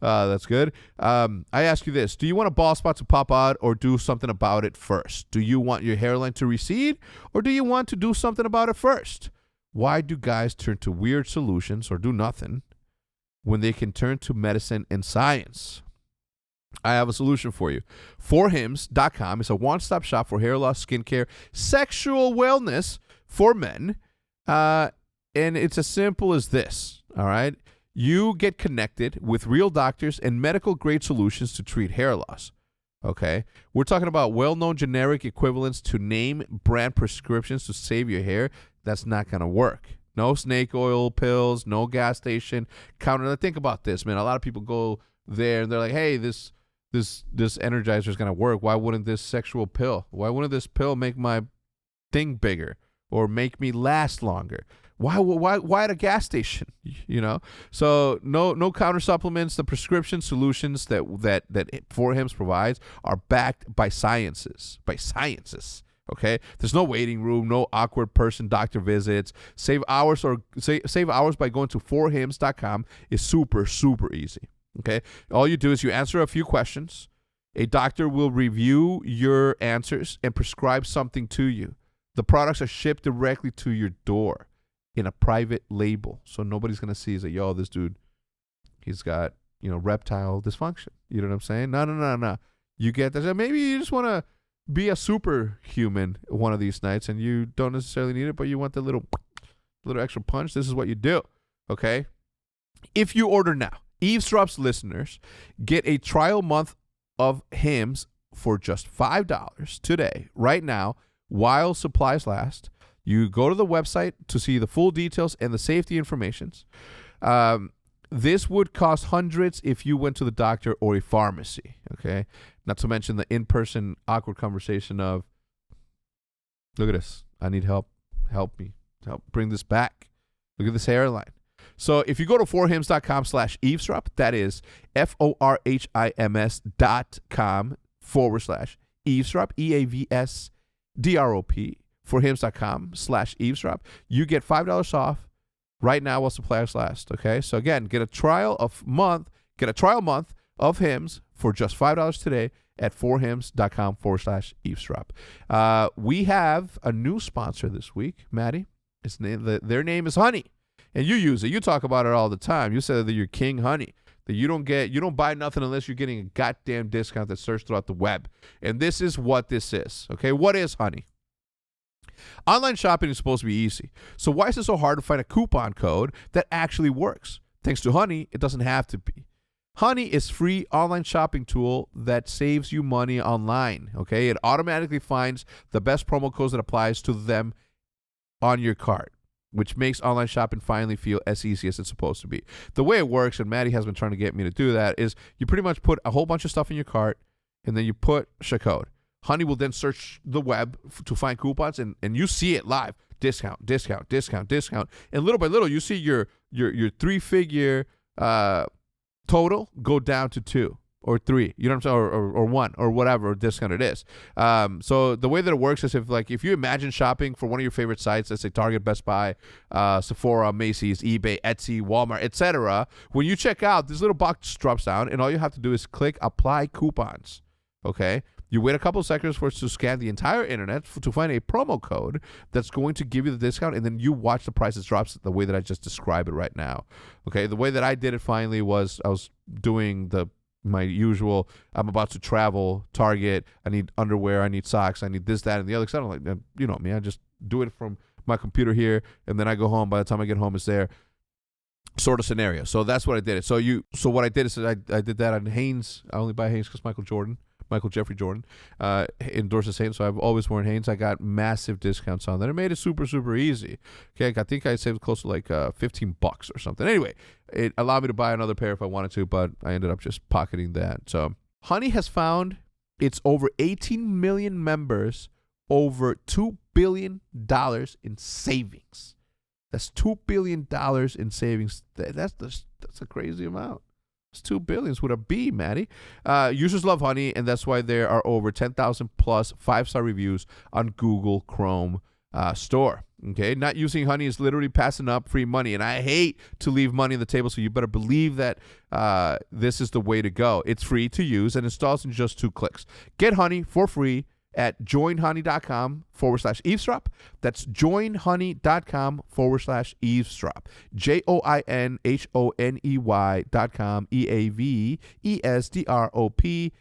Speaker 1: That's good. I ask you this. Do you want a bald spot to pop out or do something about it first? Do you want your hairline to recede or do you want to do something about it first? Why do guys turn to weird solutions or do nothing when they can turn to medicine and science? I have a solution for you. 4hims.com is a one-stop shop for hair loss, skincare, sexual wellness for men. And it's as simple as this, all right? You get connected with real doctors and medical-grade solutions to treat hair loss. Okay, we're talking about well-known generic equivalents to name brand prescriptions to save your hair. That's not going to work. No snake oil pills, no gas station counter. Think about this, man. A lot of people go there and they're like, hey, this Energizer is going to work. Why wouldn't this sexual pill? Why wouldn't this pill make my thing bigger or make me last longer? Why at a gas station? You know, so no counter supplements. The prescription solutions that 4hims provides are backed by sciences. Okay, there's no waiting room, no awkward doctor visits. Save hours by going to 4hims.com. Is super easy. Okay, all you do is you answer a few questions. A doctor will review your answers and prescribe something to you. The products are shipped directly to your door in a private label, so nobody's gonna see is that, yo, this dude, he's got, reptile dysfunction. You know what I'm saying? No. You get that. Maybe you just want to be a superhuman one of these nights, and you don't necessarily need it, but you want the little extra punch. This is what you do. Okay. If you order now, Eavesdrop's listeners get a trial month of Hecz for just $5 today, right now, while supplies last. You go to the website to see the full details and the safety informations. This would cost hundreds if you went to the doctor or a pharmacy, okay? Not to mention the in-person awkward conversation of, look at this. I need help. Help me. Help bring this back. Look at this hairline. So if you go to 4hims.com/eavesdrop, that is FORHIMS.com/eavesdrop, EAVSDROP. 4hims.com/eavesdrop, you get $5 off right now while supplies last. Okay, so again, get a trial month of Hecz for just $5 today at 4hims.com/eavesdrop. We have a new sponsor this week, Maddie. Their name is Honey, and you use it. You talk about it all the time. You said that you're King Honey. That you don't buy nothing unless you're getting a goddamn discount that searched throughout the web. And this is what this is. Okay, what is Honey? Online shopping is supposed to be easy. So why is it so hard to find a coupon code that actually works? Thanks to Honey, it doesn't have to be. Honey is a free online shopping tool that saves you money online. Okay, it automatically finds the best promo codes that applies to them on your cart, which makes online shopping finally feel as easy as it's supposed to be. The way it works, and Maddie has been trying to get me to do that, is you pretty much put a whole bunch of stuff in your cart, and then you put a code. Honey will then search the web to find coupons, and you see it live. Discount. And little by little, you see your 3-figure total go down to 2. or 3, you know what I'm saying, or 1 or whatever discount it is. So the way that it works is if you imagine shopping for one of your favorite sites, let's say Target, Best Buy, Sephora, Macy's, eBay, Etsy, Walmart, etc. When you check out, this little box drops down, and all you have to do is click apply coupons. Okay. You wait a couple of seconds for it to scan the entire internet to find a promo code that's going to give you the discount, and then you watch the prices drops the way that I just described it right now. Okay, the way that I did it finally was I was doing my usual, I'm about to travel, Target, I need underwear, I need socks, I need this, that, and the other. I'm like, you know me, I just do it from my computer here, and then I go home. By the time I get home, it's there. Sort of scenario. So that's what I did. So what I did is I did that on Hanes. I only buy Hanes because Michael Jeffrey Jordan endorses Hanes, so I've always worn Hanes. I got massive discounts on that. It made it super, super easy. Okay, I think I saved close to like $15 or something. Anyway, it allowed me to buy another pair if I wanted to, but I ended up just pocketing that. So Honey has found its over 18 million members, over $2 billion in savings. That's $2 billion in savings. That's a crazy amount. It's $2 billion with a B, Maddie. Users love Honey, and that's why there are over 10,000 plus 5-star reviews on Google Chrome Store. Okay, not using Honey is literally passing up free money, and I hate to leave money on the table, so you better believe that this is the way to go. It's free to use and installs in just 2 clicks. Get Honey for free at joinhoney.com/eavesdrop. That's joinhoney.com/eavesdrop. joinhoney.com EAVESDROP,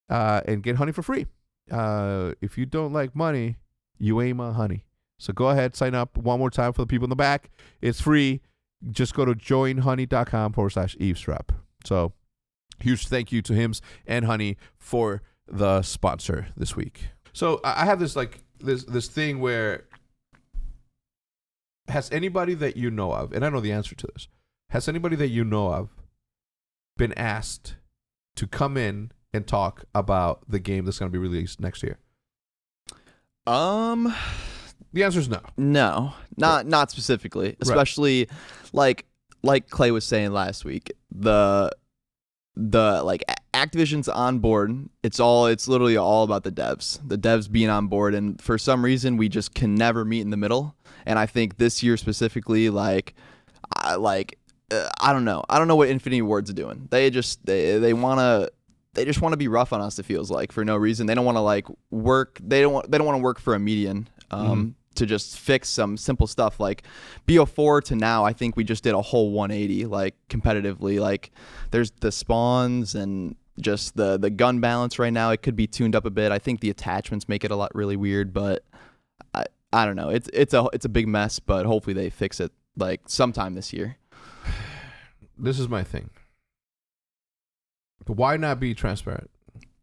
Speaker 1: and get Honey for free. If you don't like money, you ain't my honey. So go ahead, sign up one more time for the people in the back. It's free. Just go to joinhoney.com/eavesdrop. So huge thank you to Hymns and Honey for the sponsor this week. So I have this this thing where, has anybody that you know of, and I know the answer to this, has anybody that you know of been asked to come in and talk about the game that's going to be released next year? The answer is no. No,
Speaker 2: not specifically. Especially like Clay was saying last week, the Activision's on board. It's literally all about the devs being on board, and for some reason we just can never meet in the middle. And I think this year specifically, I don't know what Infinity Ward's doing. They just want to be rough on us, it feels like, for no reason. They don't want to work. They don't want to work for a median to just fix some simple stuff. Like BO4 to now, I think we just did a whole 180 competitively. There's the spawns and just the gun balance right now. It could be tuned up a bit. I think the attachments make it a lot really weird, but I don't know. It's a big mess, but hopefully they fix it sometime this year.
Speaker 1: This is my thing. Why not be transparent?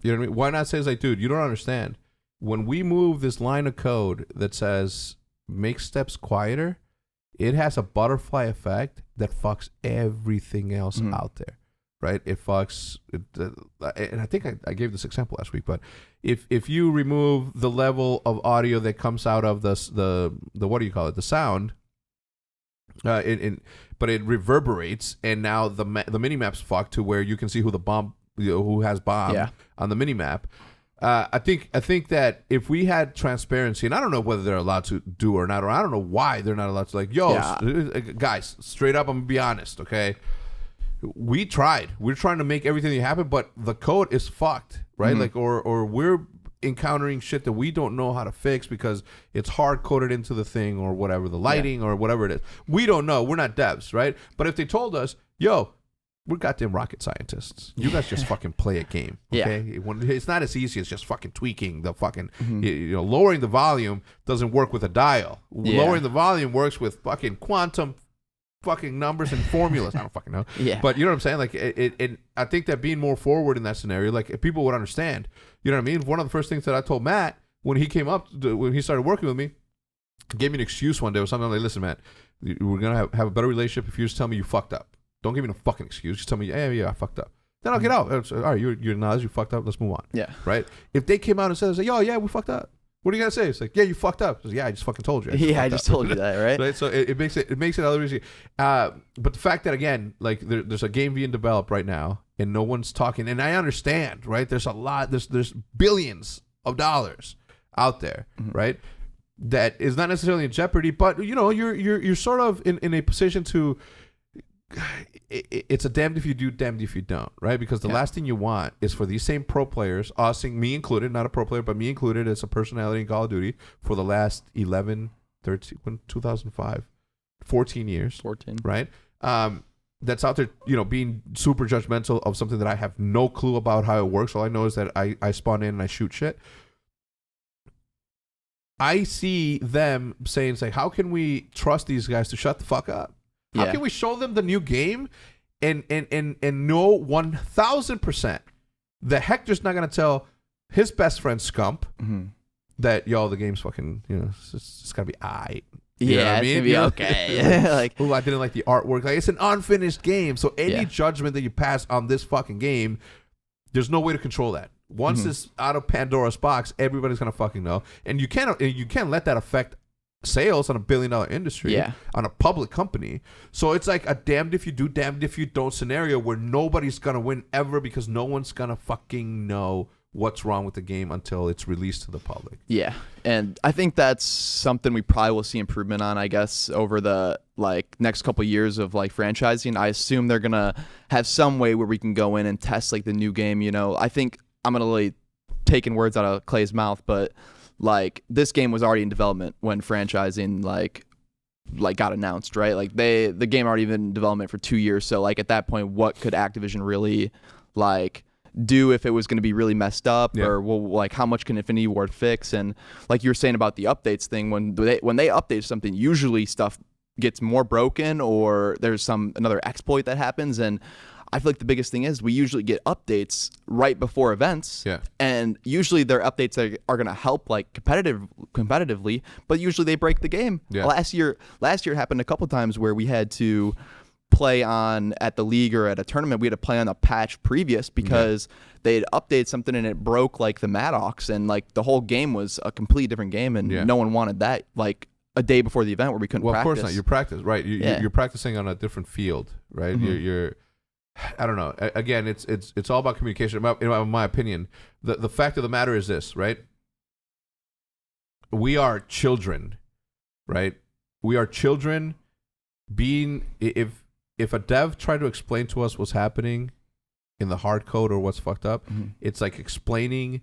Speaker 1: You know what I mean? Why not say, dude, you don't understand. When we move this line of code that says make steps quieter, it has a butterfly effect that fucks everything else out there, right? It fucks, and I think I gave this example last week, but if you remove the level of audio that comes out of the what do you call it, the sound, but it reverberates, and now the minimap's fucked to where you can see who has bomb on the minimap. I think that if we had transparency, and I don't know whether they're allowed to do or not, or I don't know why they're not allowed to, guys, straight up, I'm gonna be honest, okay? We tried. We're trying to make everything happen, but the code is fucked, right? Or we're encountering shit that we don't know how to fix because it's hard coded into the thing or whatever, the lighting or whatever it is. We don't know. We're not devs, right? But if they told us, yo, we're goddamn rocket scientists. You guys just fucking play a game, okay? It's not as easy as just fucking tweaking the fucking, lowering the volume doesn't work with a dial. Lowering the volume works with fucking quantum fucking numbers and formulas. I don't fucking know. But you know what I'm saying? I think that being more forward in that scenario, if people would understand, you know what I mean? One of the first things that I told Matt when he came up, when he started working with me, gave me an excuse one day or something like, listen, Matt, we're going to have a better relationship if you just tell me you fucked up. Don't give me no fucking excuse. Just tell me, yeah, I fucked up. Then I'll get out. All right, you acknowledge you fucked up. Let's move on. Yeah. Right? If they came out and said, yo, yeah, we fucked up. What are you gonna say? It's like, yeah, you fucked up. Like, yeah, I just fucking told you.
Speaker 2: I just told you that, right?
Speaker 1: Right. So it makes it other easy. But the fact that again, like there's a game being developed right now, and no one's talking. And I understand, right? There's a lot. There's billions of dollars out there, right? That is not necessarily in jeopardy, but you're sort of in a position to. It's a damned if you do, damned if you don't, right? Because the last thing you want is for these same pro players, me included, not a pro player, but me included as a personality in Call of Duty for the last 2005, 14 years.
Speaker 2: 14.
Speaker 1: Right? That's out there, being super judgmental of something that I have no clue about how it works. All I know is that I spawn in and I shoot shit. I see them saying, how can we trust these guys to shut the fuck up? How can we show them the new game and know 1,000% that Hector's not going to tell his best friend Scump that, the game's fucking, it's got to be aight.
Speaker 2: Yeah, it's going to be okay.
Speaker 1: Like, I didn't like the artwork. Like, it's an unfinished game. So any judgment that you pass on this fucking game, there's no way to control that. Once it's out of Pandora's box, everybody's going to fucking know. And you can't let that affect sales on $1 billion industry on a public company. So it's like a damned if you do, damned if you don't scenario where nobody's gonna win ever because no one's gonna fucking know what's wrong with the game until it's released to the public.
Speaker 2: Yeah. And I think that's something we probably will see improvement on, I guess, over the next couple of years of franchising. I assume they're gonna have some way where we can go in and test the new game. I think I'm gonna taking words out of Clay's mouth, but this game was already in development when franchising got announced, right? The game already been in development for 2 years. So at that point, what could Activision really do if it was going to be really messed up, or how much can Infinity Ward fix? And like you were saying about the updates thing, when they update something, usually stuff gets more broken or there's another exploit that happens. And I feel like the biggest thing is we usually get updates right before events, and usually their updates are going to help competitively, but usually they break the game. Last year happened a couple times where we had to play at the league or at a tournament. We had to play on a patch previous because they'd update something and it broke the Maddox, and the whole game was a completely different game, and no one wanted that a day before the event where we couldn't practice.
Speaker 1: Well, of course not. You practice, right? You're practicing on a different field, right? You're I don't know. Again, it's all about communication. In my opinion, the fact of the matter is this, right? We are children, right? We are children. If a dev tried to explain to us what's happening in the hard code or what's fucked up, it's like explaining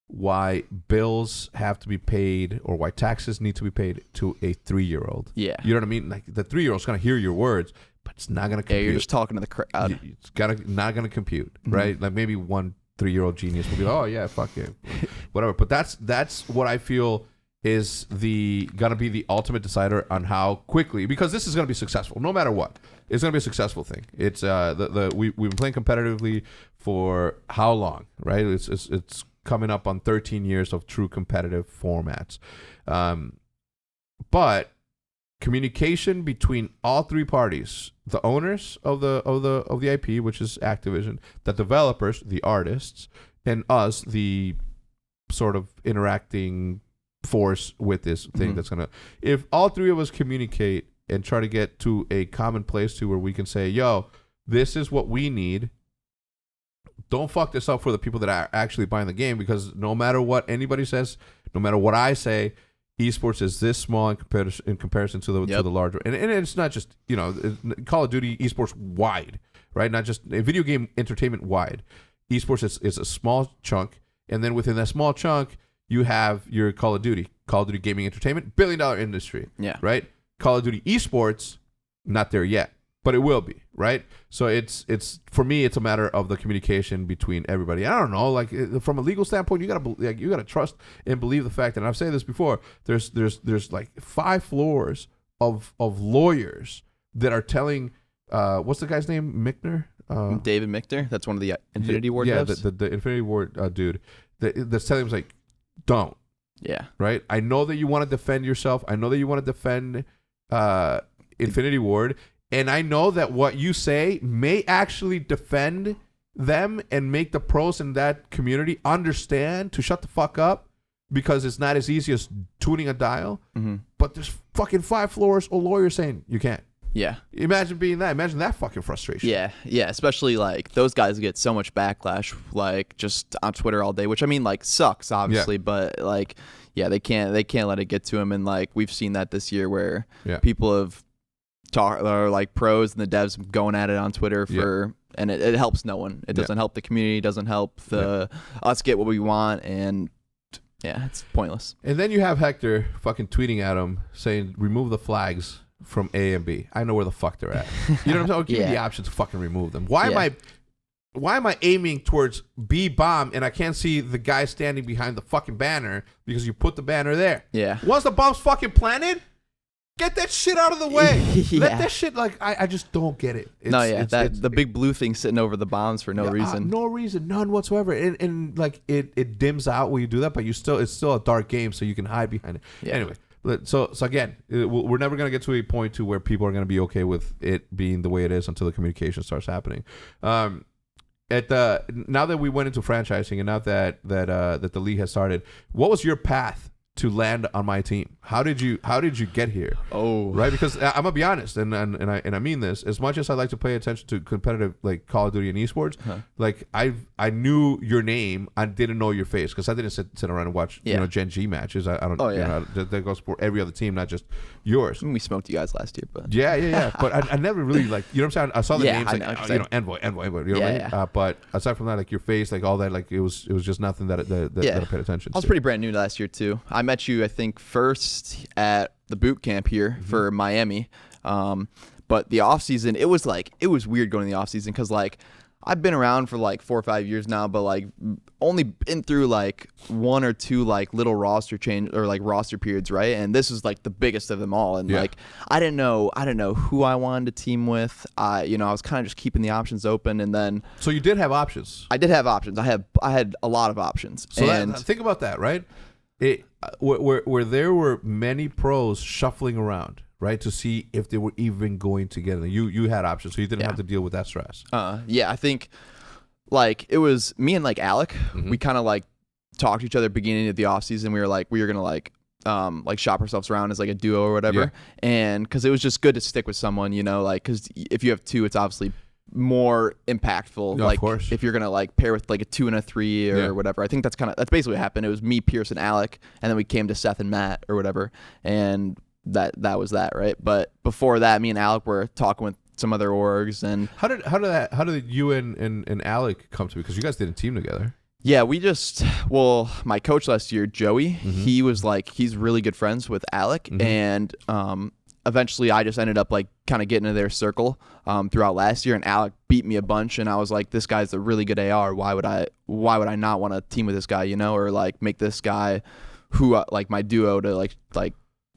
Speaker 1: why bills have to be paid or why taxes need to be paid to a 3-year-old. Yeah, you know what I mean? The 3-year-old's gonna hear your words, but it's not going to compute.
Speaker 2: Yeah, you're just talking to the crowd.
Speaker 1: It's not going to compute, right? Maybe one 3-year-old genius will be like, oh, yeah, fuck it. Whatever. But that's what I feel is going to be the ultimate decider on how quickly, because this is going to be successful no matter what. It's going to be a successful thing. It's we've been playing competitively for how long, right? It's coming up on 13 years of true competitive formats. But communication between all three parties, the owners of the IP, which is Activision, the developers, the artists, and us, the sort of interacting force with this thing that's gonna, if all three of us communicate and try to get to a common place to where we can say, yo, this is what we need, don't fuck this up for the people that are actually buying the game, because no matter what anybody says, no matter what I say, esports is this small in comparison to the larger, and it's not just Call of Duty esports wide, right? Not just a video game entertainment wide. Esports is a small chunk, and then within that small chunk, you have your Call of Duty gaming entertainment, $1 billion industry, right? Call of Duty esports, not there yet, but it will be, right? So it's for me, it's a matter of the communication between everybody. I don't know, from a legal standpoint, you gotta trust and believe the fact. And I've said this before. There's 5 floors of lawyers that are telling, what's the guy's name? Michner?
Speaker 2: David Michner. That's one of the Infinity Ward devs.
Speaker 1: the Infinity Ward dude that's telling him don't. Yeah. Right. I know that you want to defend yourself. I know that you want to defend Infinity Ward. And I know that what you say may actually defend them and make the pros in that community understand to shut the fuck up. because it's not as easy as tuning a dial.
Speaker 2: Mm-hmm.
Speaker 1: But there's fucking 5 floors or lawyers saying you can't.
Speaker 2: Yeah.
Speaker 1: Imagine being that. Imagine that fucking frustration.
Speaker 2: Yeah. Yeah. Especially like those guys get so much backlash, like just on Twitter all day, which I mean, like sucks obviously, but like, yeah, they can't let it get to them. And like, we've seen that this year where people have talked, or like pros and the devs going at it on Twitter for, and it helps no one. It doesn't help the community. Doesn't help us get what we want. And yeah, it's pointless.
Speaker 1: And then you have Hector fucking tweeting at him saying, remove the flags from A and B. I know where the fuck they're at. You know what I'm saying? Give me the option to fucking remove them. Why am I aiming towards B bomb and I can't see the guy standing behind the fucking banner because you put the banner there?
Speaker 2: Yeah.
Speaker 1: Once the bomb's fucking planted, get that shit out of the way. Let that shit, like, I just don't get it.
Speaker 2: The big blue thing sitting over the bombs for no reason.
Speaker 1: No reason, none whatsoever. And like it dims out when you do that, but it's still a dark game, so you can hide behind it. Yeah. Anyway. So again, we're never going to get to a point to where people are going to be okay with it being the way it is until the communication starts happening. Now that we went into franchising and now that the league has started, what was your path to land on my team? How did you get here?
Speaker 2: Oh,
Speaker 1: right, because I'm gonna be honest, and I mean this. As much as I like to pay attention to competitive like Call of Duty and esports, like I knew your name, I didn't know your face because I didn't sit around and watch Gen G matches. I don't. That goes for every other team, not just yours.
Speaker 2: We smoked you guys last year, but
Speaker 1: but I never really like, you know what I'm saying. I saw the names like Envoy, you know what I mean. But aside from that, like your face, like all that, like it was just nothing that I paid attention to.
Speaker 2: I was pretty brand new last year too. I met you, I think, first at the boot camp here for Miami. But the off season, it was weird going to the off season because like I've been around for like 4 or 5 years now, but like only been through like 1 or 2 like little roster change or like roster periods, right? And this is like the biggest of them all. And like I didn't know who I wanted to team with. I was kind of just keeping the options open, and then
Speaker 1: so you did have options.
Speaker 2: I did have options. I had a lot of options.
Speaker 1: So think about that, right? Where there were many pros shuffling around, right, to see if they were even going together. You had options, so you didn't have to deal with that stress.
Speaker 2: I think like it was me and like Alec. We kind of like talked to each other beginning of the off season. We were gonna like shop ourselves around as like a duo or whatever, and because it was just good to stick with someone, like because if you have 2, it's obviously more impactful. Like, of course, if you're gonna like pair with like a 2 and a 3 or whatever. I think that's basically what happened. It was me, Pierce, and Alec, and then we came to Seth and Matt or whatever, and that was that, right? But before that, me and Alec were talking with some other orgs. And
Speaker 1: how did you and Alec come to? Because you guys didn't team together.
Speaker 2: Yeah, my coach last year, Joey, he was like, he's really good friends with Alec, and eventually I just ended up like kind of getting into their circle throughout last year, and Alec beat me a bunch, and I was like, this guy's a really good AR. Why would I not want to team with this guy, or like make this guy who like my duo to like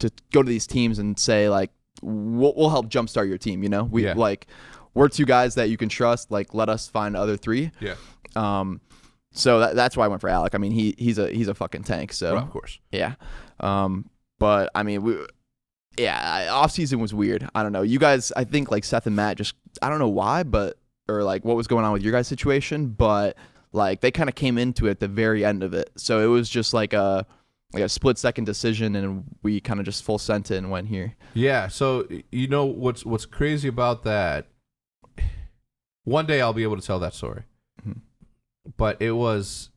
Speaker 2: to go to these teams and say like, we'll help jumpstart your team. We're 2 guys that you can trust. Like, let us find other 3.
Speaker 1: Yeah.
Speaker 2: So that's why I went for Alec. I mean, he's a fucking tank. So
Speaker 1: of course.
Speaker 2: Yeah. But I mean, off season was weird. I don't know. You guys, I think like Seth and Matt just, I don't know why, or like what was going on with your guys' situation, but like they kind of came into it at the very end of it. So it was just like a split-second decision, and we kind of just full sent it and went here. Yeah.
Speaker 1: So what's crazy about that? One day I'll be able to tell that story. But it was.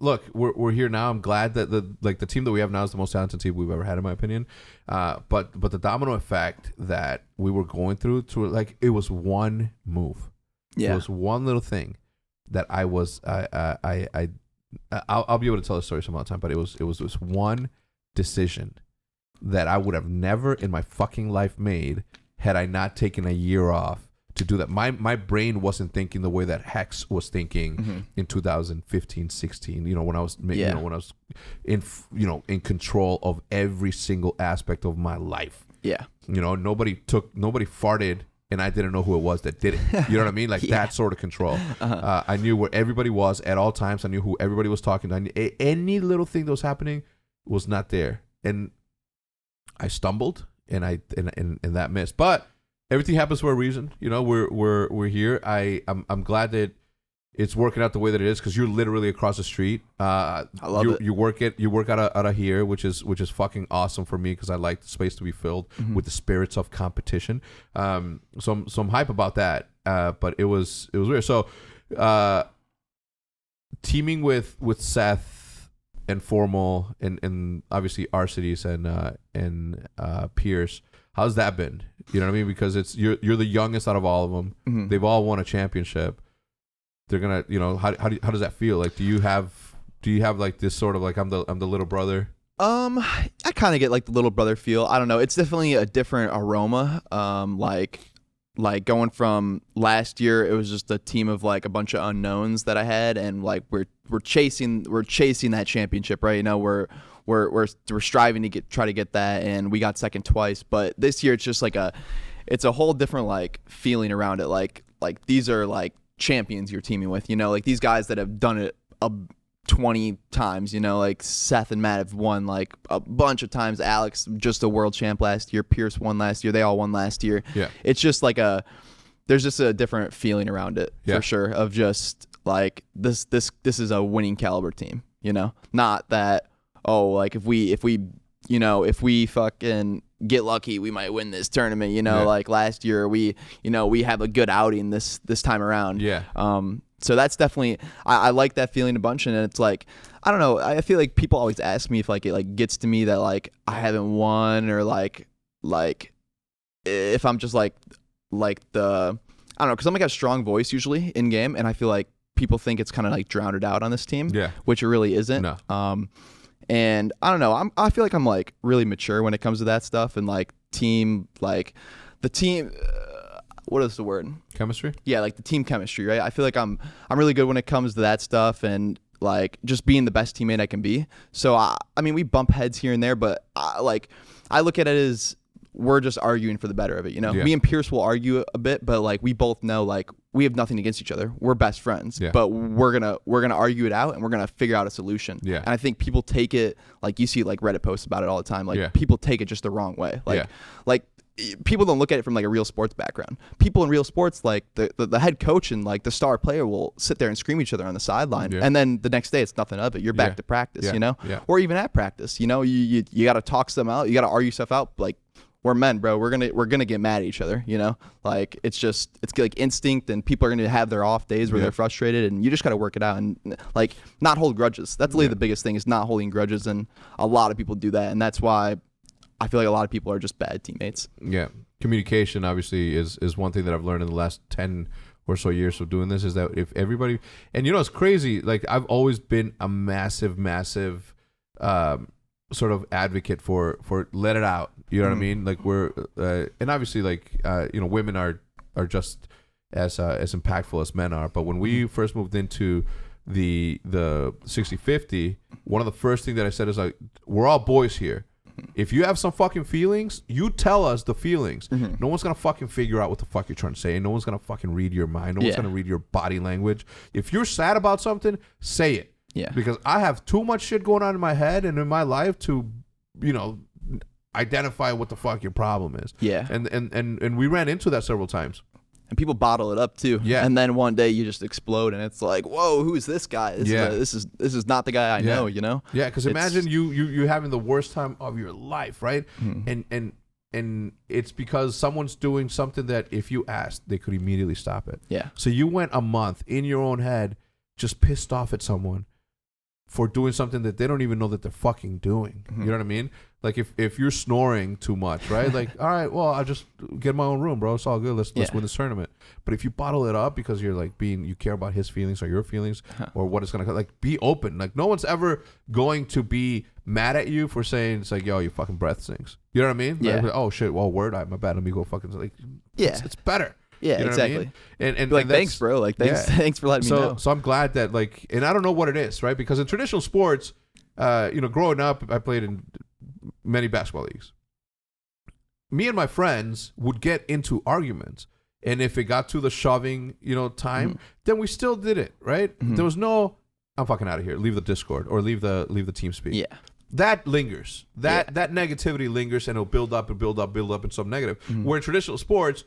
Speaker 1: Look, we're here now. I'm glad that the team that we have now is the most talented team we've ever had, in my opinion. But the domino effect that we were going through to, like, it was one move. Yeah. It was one little thing that I'll be able to tell the story some other time. But it was this one decision that I would have never in my fucking life made had I not taken a year off to do that. My brain wasn't thinking the way that Hecz was thinking in 2015, 16. When I was when I was in control of every single aspect of my life. Yeah. Nobody farted and I didn't know who it was that did it. You know what I mean? Like that sort of control. I knew where everybody was at all times. I knew who everybody was talking to. Any little thing that was happening was not there, and I stumbled and that missed, but. Everything happens for a reason. We're here. I'm glad that it's working out the way that it is because you're literally across the street.
Speaker 2: I love it.
Speaker 1: You work out of here, which is fucking awesome for me because I like the space to be filled with the spirits of competition. So I'm hype about that. But it was weird. So teaming with Seth and Formal and obviously Arcides and Pierce. How's that been? You know what I mean? Because you're the youngest out of all of them.
Speaker 2: Mm-hmm.
Speaker 1: They've all won a championship. They're gonna, how does that feel? Like, do you have like this sort of like I'm the little brother?
Speaker 2: I kind of get like the little brother feel. I don't know. It's definitely a different aroma. Like going from last year, it was just a team of like a bunch of unknowns that I had, and like we're chasing that championship, right? We're striving to try to get that, and we got second twice. But this year, it's just like it's a whole different like feeling around it. Like these are like champions you're teaming with, like these guys that have done it 20 times, like Seth and Matt have won like a bunch of times. Alex, just a world champ last year. Pierce won last year. They all won last year. Yeah. It's just like there's just a different feeling around it for sure of just like this is a winning caliber team, not that, like if we fucking get lucky, we might win this tournament, like last year we have a good outing this time around. Yeah. So that's definitely, I like that feeling a bunch. And it's like, I don't know, I feel like people always ask me if like it like gets to me that like I haven't won, or like if I'm just like the, I don't know, because I'm like a strong voice usually in game, and I feel like people think it's kind of like drowned out on this team, which it really isn't. No. And I don't know, I feel like I'm like really mature when it comes to that stuff, and like team, like the team, what is the word?
Speaker 1: Chemistry?
Speaker 2: Yeah, like the team chemistry, right? I feel like I'm really good when it comes to that stuff, and like just being the best teammate I can be. So I mean, we bump heads here and there, but I look at it as we're just arguing for the better of it, Me and Pierce will argue a bit, but like we both know like we have nothing against each other. We're best friends, but we're gonna argue it out, and we're gonna figure out a solution. Yeah. And I think people take it, like you see like Reddit posts about it all the time. Like people take it just the wrong way. Like people don't look at it from like a real sports background. People in real sports, like the head coach and like the star player will sit there and scream at each other on the sideline, and then the next day it's nothing of it. You're back to practice, or even at practice, you got to talk some out. You got to argue stuff out. Like, we're men, bro. We're gonna get mad at each other, Like it's like instinct, and people are gonna have their off days where they're frustrated, and you just gotta work it out and like not hold grudges. That's really the biggest thing, is not holding grudges, and a lot of people do that, and that's why I feel like a lot of people are just bad teammates. Yeah, communication obviously is one thing that I've learned in the last 10 or so years of doing this, is that if everybody, and it's crazy. Like I've always been a massive sort of advocate for let it out. You know what I mean? Like we're and obviously like women are just as impactful as men are. But when we first moved into the 60-50, one of the first things that I said is like, we're all boys here. If you have some fucking feelings, you tell us the feelings. No one's gonna fucking figure out what the fuck you're trying to say. No one's gonna fucking read your mind. No one's gonna read your body language. If you're sad about something, say it. Yeah. Because I have too much shit going on in my head and in my life to, identify what the fuck your problem is. Yeah. And we ran into that several times. And people bottle it up too. Yeah. And then one day you just explode, and it's like, whoa, who's this guy? This is not the guy I know, Yeah, because imagine you having the worst time of your life, right? And it's because someone's doing something that if you asked, they could immediately stop it. Yeah. So you went a month in your own head just pissed off at someone for doing something that they don't even know that they're fucking doing. You know what I mean? Like if you're snoring too much, right? Like, all right, well, I'll just get in my own room, bro. It's all good. Let's win this tournament. But if you bottle it up because you're like you care about his feelings or your feelings or what it's gonna like, be open. Like no one's ever going to be mad at you for saying it's like, yo, your fucking breath stinks. You know what I mean? Yeah. Like, oh shit, well, word, my bad. Let me go fucking like. Yeah. It's better. Yeah, you know exactly. I mean? And like, thanks, bro. Like, thanks for letting me know. So I'm glad that like, and I don't know what it is, right? Because in traditional sports, growing up, I played in many basketball leagues. Me and my friends would get into arguments, and if it got to the shoving, time, then we still did it, right? There was no, I'm fucking out of here. Leave the Discord or leave the team speak. Yeah. That lingers. That negativity lingers, and it'll build up and build up and some negative. Where in traditional sports,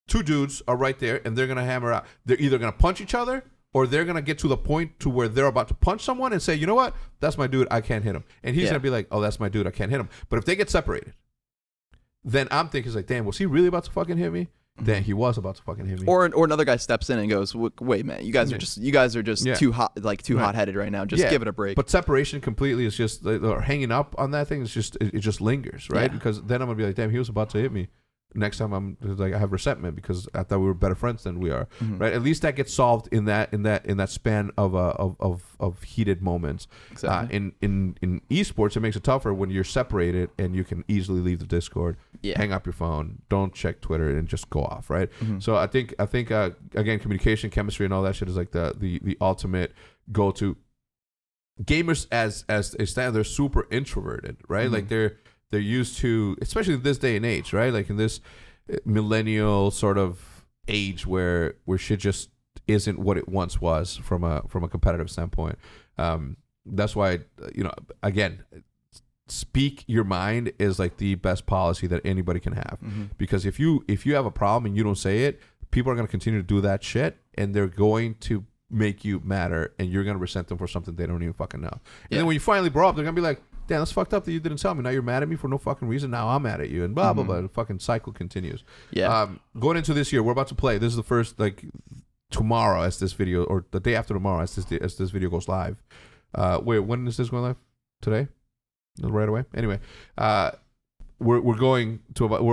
Speaker 2: two dudes are right there, and they're going to hammer out. They're either going to punch each other,
Speaker 1: or they're going to get to the point to where they're about to punch someone and say, you know what, that's my dude, I can't hit him. And he's going to be like, oh, that's my dude, I can't hit him. But if they get separated, then I'm thinking, like, damn, was he really about to fucking hit me? Then he was about to fucking hit me.
Speaker 2: Or another guy steps in and goes, wait, man, you guys are just too hot, like too hot-headed right now. Just give it a break.
Speaker 1: But separation completely is just or hanging up on that thing. It just lingers, right? Because then I'm gonna be like, damn, he was about to hit me. Next time I'm like, I have resentment because I thought we were better friends than we are, right? At least that gets solved in that span of heated moments.
Speaker 2: Exactly.
Speaker 1: In esports, it makes it tougher when you're separated and you can easily leave the Discord, hang up your phone, don't check Twitter, and just go off, right? So I think again, communication, chemistry, and all that shit is like the ultimate go-to. Gamers as a stand, they're super introverted, right? Like they're used to, especially in this day and age, right? Like in this millennial sort of age where shit just isn't what it once was from a competitive standpoint. That's why, again, speak your mind is like the best policy that anybody can have. Because if you have a problem and you don't say it, people are going to continue to do that shit, and they're going to make you madder, and you're going to resent them for something they don't even fucking know. And then when you finally blow up, they're going to be like, damn, that's fucked up that you didn't tell me. Now you're mad at me for no fucking reason. Now I'm mad at you, and blah blah blah. The fucking cycle continues. Going into this year, we're about to play. This is the first, like, tomorrow as this video, or the day after tomorrow as this video goes live. Wait, when is this going live? Today? Right away. Anyway, we're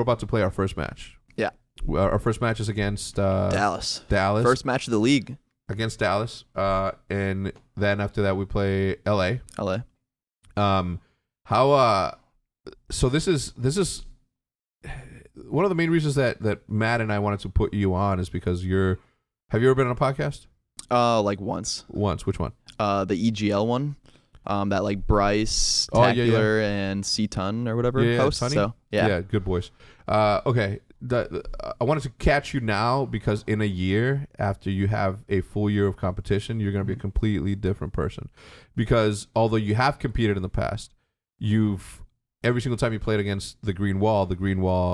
Speaker 1: about to play our first match. Yeah. Our first match is against
Speaker 2: Dallas.
Speaker 1: First
Speaker 2: match of the league
Speaker 1: against Dallas. And then after that we play LA. So this is one of the main reasons that Matt and I wanted to put you on is because have you ever been on a podcast?
Speaker 2: Like once.
Speaker 1: Which one?
Speaker 2: The EGL one. That like Bryce, Tacular, and C-Ton or whatever hosts.
Speaker 1: Tunny?
Speaker 2: So
Speaker 1: good boys. Okay. I wanted to catch you now because in a year, after you have a full year of competition, you're going to be a completely different person. Because although you have competed in the past, every single time you played against the green wall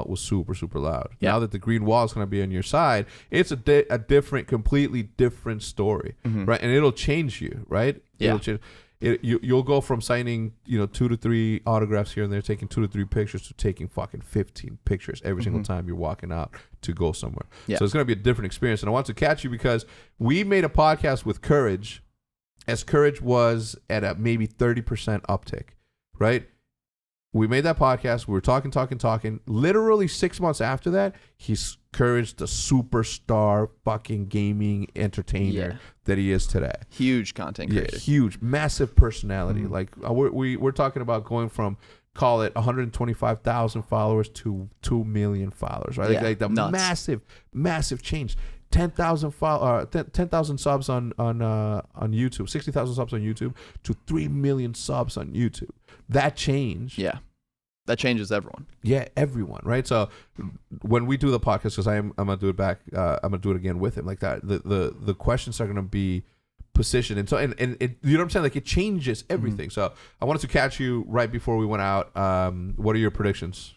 Speaker 1: was super, super loud. Now that the green wall is going to be on your side, it's a completely different story, right? And it'll change you, right? It'll change. You'll go from signing 2 to 3 autographs here and there, taking 2 to 3 pictures, to taking fucking 15 pictures every single time you're walking out to go somewhere. So it's going to be a different experience. And I want to catch you because we made a podcast with Courage, as Courage was at a maybe 30% uptick, right? We made that podcast. We were talking. Literally 6 months after that, he's Courage, the superstar fucking gaming entertainer that he is today.
Speaker 2: Huge content creator.
Speaker 1: Huge, massive personality. Like we're talking about going from, call it 125,000 followers to 2 million followers, right? Like the nuts. massive change. 10,000 subs on YouTube, 60,000 subs on YouTube to 3 million subs on YouTube. That change.
Speaker 2: Yeah. That changes everyone.
Speaker 1: Yeah, everyone, right? So when we do the podcast, because I'm gonna do it back, I'm gonna do it again with him, like that. The questions are gonna be positioned, and so and it, you know what I'm saying? Like it changes everything. So I wanted to catch you right before we went out. What are your predictions?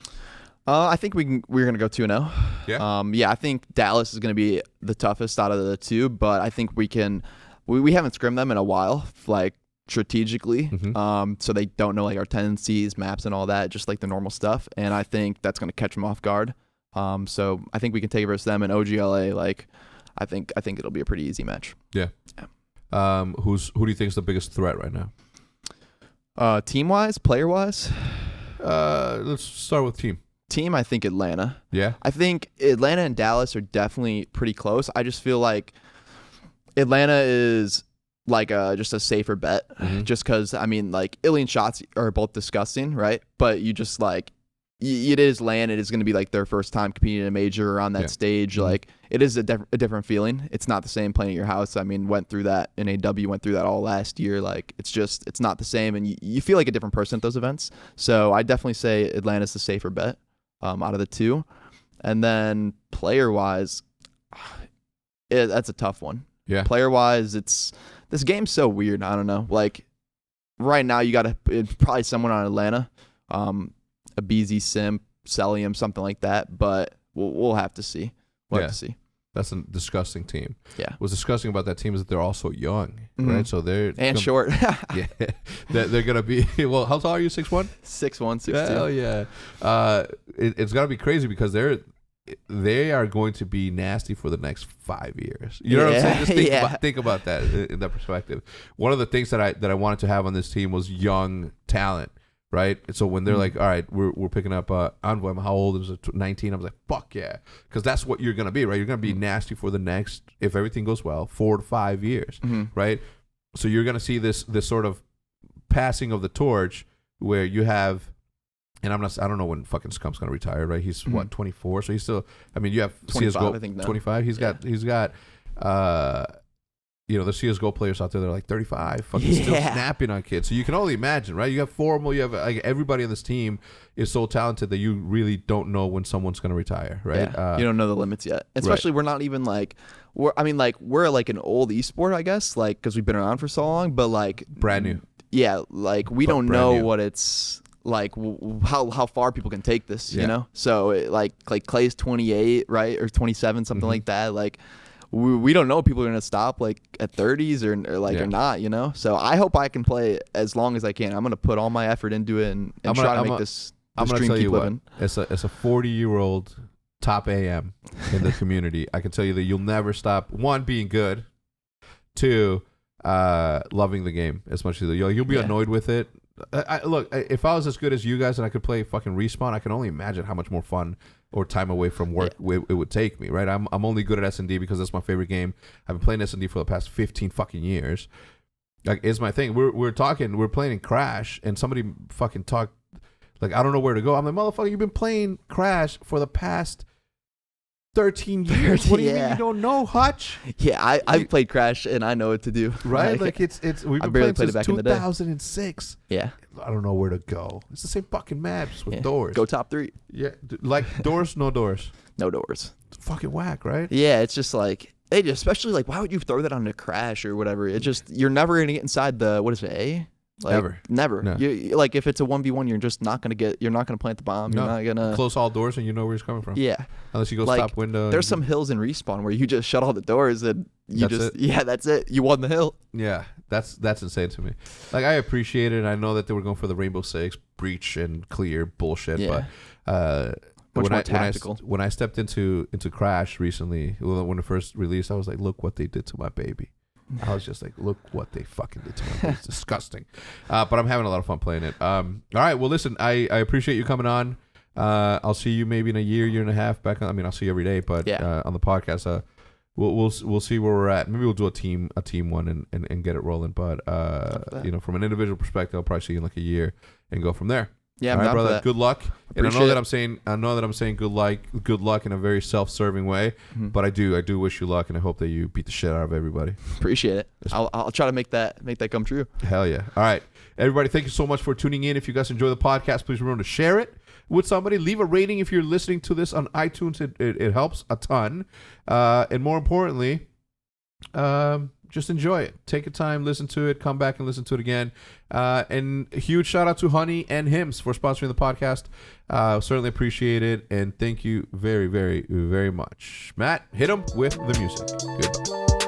Speaker 2: I think we're gonna go 2-0.
Speaker 1: Yeah.
Speaker 2: I think Dallas is gonna be the toughest out of the two, but I think we haven't scrimmed them in a while, like strategically. So they don't know like our tendencies, maps, and all that, just like the normal stuff. And I think that's gonna catch them off guard. So I think we can take it versus them. And OGLA, like I think it'll be a pretty easy match.
Speaker 1: Yeah. Who do you think is the biggest threat right now?
Speaker 2: Team wise, player wise.
Speaker 1: Let's start with team.
Speaker 2: Team, I think Atlanta.
Speaker 1: Yeah.
Speaker 2: I think Atlanta and Dallas are definitely pretty close. I just feel like Atlanta is like just a safer bet, just because I mean, like Illy and Shots are both disgusting, right? But you just like it is LAN. It is going to be like their first time competing in a major or on that stage. Like it is a different feeling. It's not the same playing at your house. I mean, went through that in AW, went through that all last year. Like it's not the same, and you feel like a different person at those events. So I definitely say Atlanta's the safer bet out of the two. And then player wise, that's a tough one.
Speaker 1: Yeah.
Speaker 2: Player wise, this game's so weird. I don't know. Like right now, you got probably someone on Atlanta, a BZ Sim, Celium, something like that. But we'll have to see. We'll have to see.
Speaker 1: That's a disgusting team.
Speaker 2: Yeah.
Speaker 1: What's disgusting about that team is that they're all so young, right? So they're
Speaker 2: and short.
Speaker 1: yeah, they're gonna be. Well, how tall are you? 6'1"?
Speaker 2: 6'1", 6'2".
Speaker 1: Hell yeah. It's gotta be crazy because they are going to be nasty for the next 5 years. You know what I'm saying? Just think about that in that perspective. One of the things that I wanted to have on this team was young talent, right? So when they're like, all right, we're picking up Envoy. How old is it? 19. I was like, fuck yeah, because that's what you're gonna be, right? You're gonna be nasty for the next, if everything goes well, 4 to 5 years, right? So you're gonna see this sort of passing of the torch where you have. And I don't know when fucking Scump's gonna retire, right? He's what, 24, so he's still. I mean, you have
Speaker 2: 25,
Speaker 1: CS:GO,
Speaker 2: I think now.
Speaker 1: 25. He's got the CS:GO players out there that are like 35, fucking still snapping on kids. So you can only imagine, right? You have Formal, you have like everybody on this team is so talented that you really don't know when someone's gonna retire, right?
Speaker 2: Yeah. You don't know the limits yet. Especially we're not even like we're like an old esport, I guess, like because we've been around for so long, but like
Speaker 1: brand new.
Speaker 2: Yeah, like we don't know what it's like how far people can take this, you know? So like Clay's 28, right? Or 27, something like that. Like we don't know if people are going to stop like at 30s or not, you know? So I hope I can play as long as I can. I'm going to put all my effort into it and try to make this dream keep living.
Speaker 1: As a 40-year-old top AM in the community, I can tell you that you'll never stop, one, being good, two, loving the game as much as you'll be annoyed with it. Look, if I was as good as you guys and I could play fucking Respawn, I can only imagine how much more fun or time away from work it would take me, right? I'm only good at S&D because that's my favorite game. I've been playing S&D for the past 15 fucking years. Like, it's my thing. We're playing in Crash, and somebody fucking talked, like, I don't know where to go. I'm like, motherfucker, you've been playing Crash for the past 13 years. What do you mean you don't know, Hutch?
Speaker 2: Yeah, I've played Crash and I know what to do.
Speaker 1: Right? Like it's we've been playing since 2006.
Speaker 2: Yeah.
Speaker 1: I don't know where to go. It's the same fucking maps with doors.
Speaker 2: Go top 3.
Speaker 1: Yeah, like doors, no doors.
Speaker 2: No doors.
Speaker 1: It's fucking whack, right?
Speaker 2: Yeah, it's just like especially like why would you throw that on the Crash or whatever? It just you're never gonna get inside the what is it, A? Like, never. No. You like if it's a 1v1, you're just not gonna get. You're not gonna plant the bomb. You're not gonna
Speaker 1: close all doors, and you know where he's coming from.
Speaker 2: Yeah,
Speaker 1: unless you go top window.
Speaker 2: There's some hills in Respawn where you just shut all the doors and that's it. You won the hill.
Speaker 1: Yeah, that's insane to me. Like I appreciate it. I know that they were going for the Rainbow Six breach and clear bullshit, but
Speaker 2: much more tactical.
Speaker 1: When I stepped into Crash recently, when it first released, I was like, look what they did to my baby. I was just like, look what they fucking did to me. It's disgusting. But I'm having a lot of fun playing it. All right. Well, listen, I appreciate you coming on. I'll see you maybe in a year and a half back on. I mean, I'll see you every day, but on the podcast, we'll see where we're at. Maybe we'll do a team one and get it rolling. But from an individual perspective, I'll probably see you in like a year and go from there.
Speaker 2: Yeah,
Speaker 1: all right, brother. Good luck. And I know that I'm saying good luck in a very self-serving way, but I do wish you luck, and I hope that you beat the shit out of everybody.
Speaker 2: Appreciate it. I'll try to make that come true.
Speaker 1: Hell yeah! All right, everybody. Thank you so much for tuning in. If you guys enjoy the podcast, please remember to share it with somebody. Leave a rating if you're listening to this on iTunes. It helps a ton, and more importantly, just enjoy it. Take your time, listen to it, come back and listen to it again. And a huge shout out to Honey and Hims for sponsoring the podcast. Certainly appreciate it. And thank you very, very, very much. Matt, hit them with the music. Goodbye.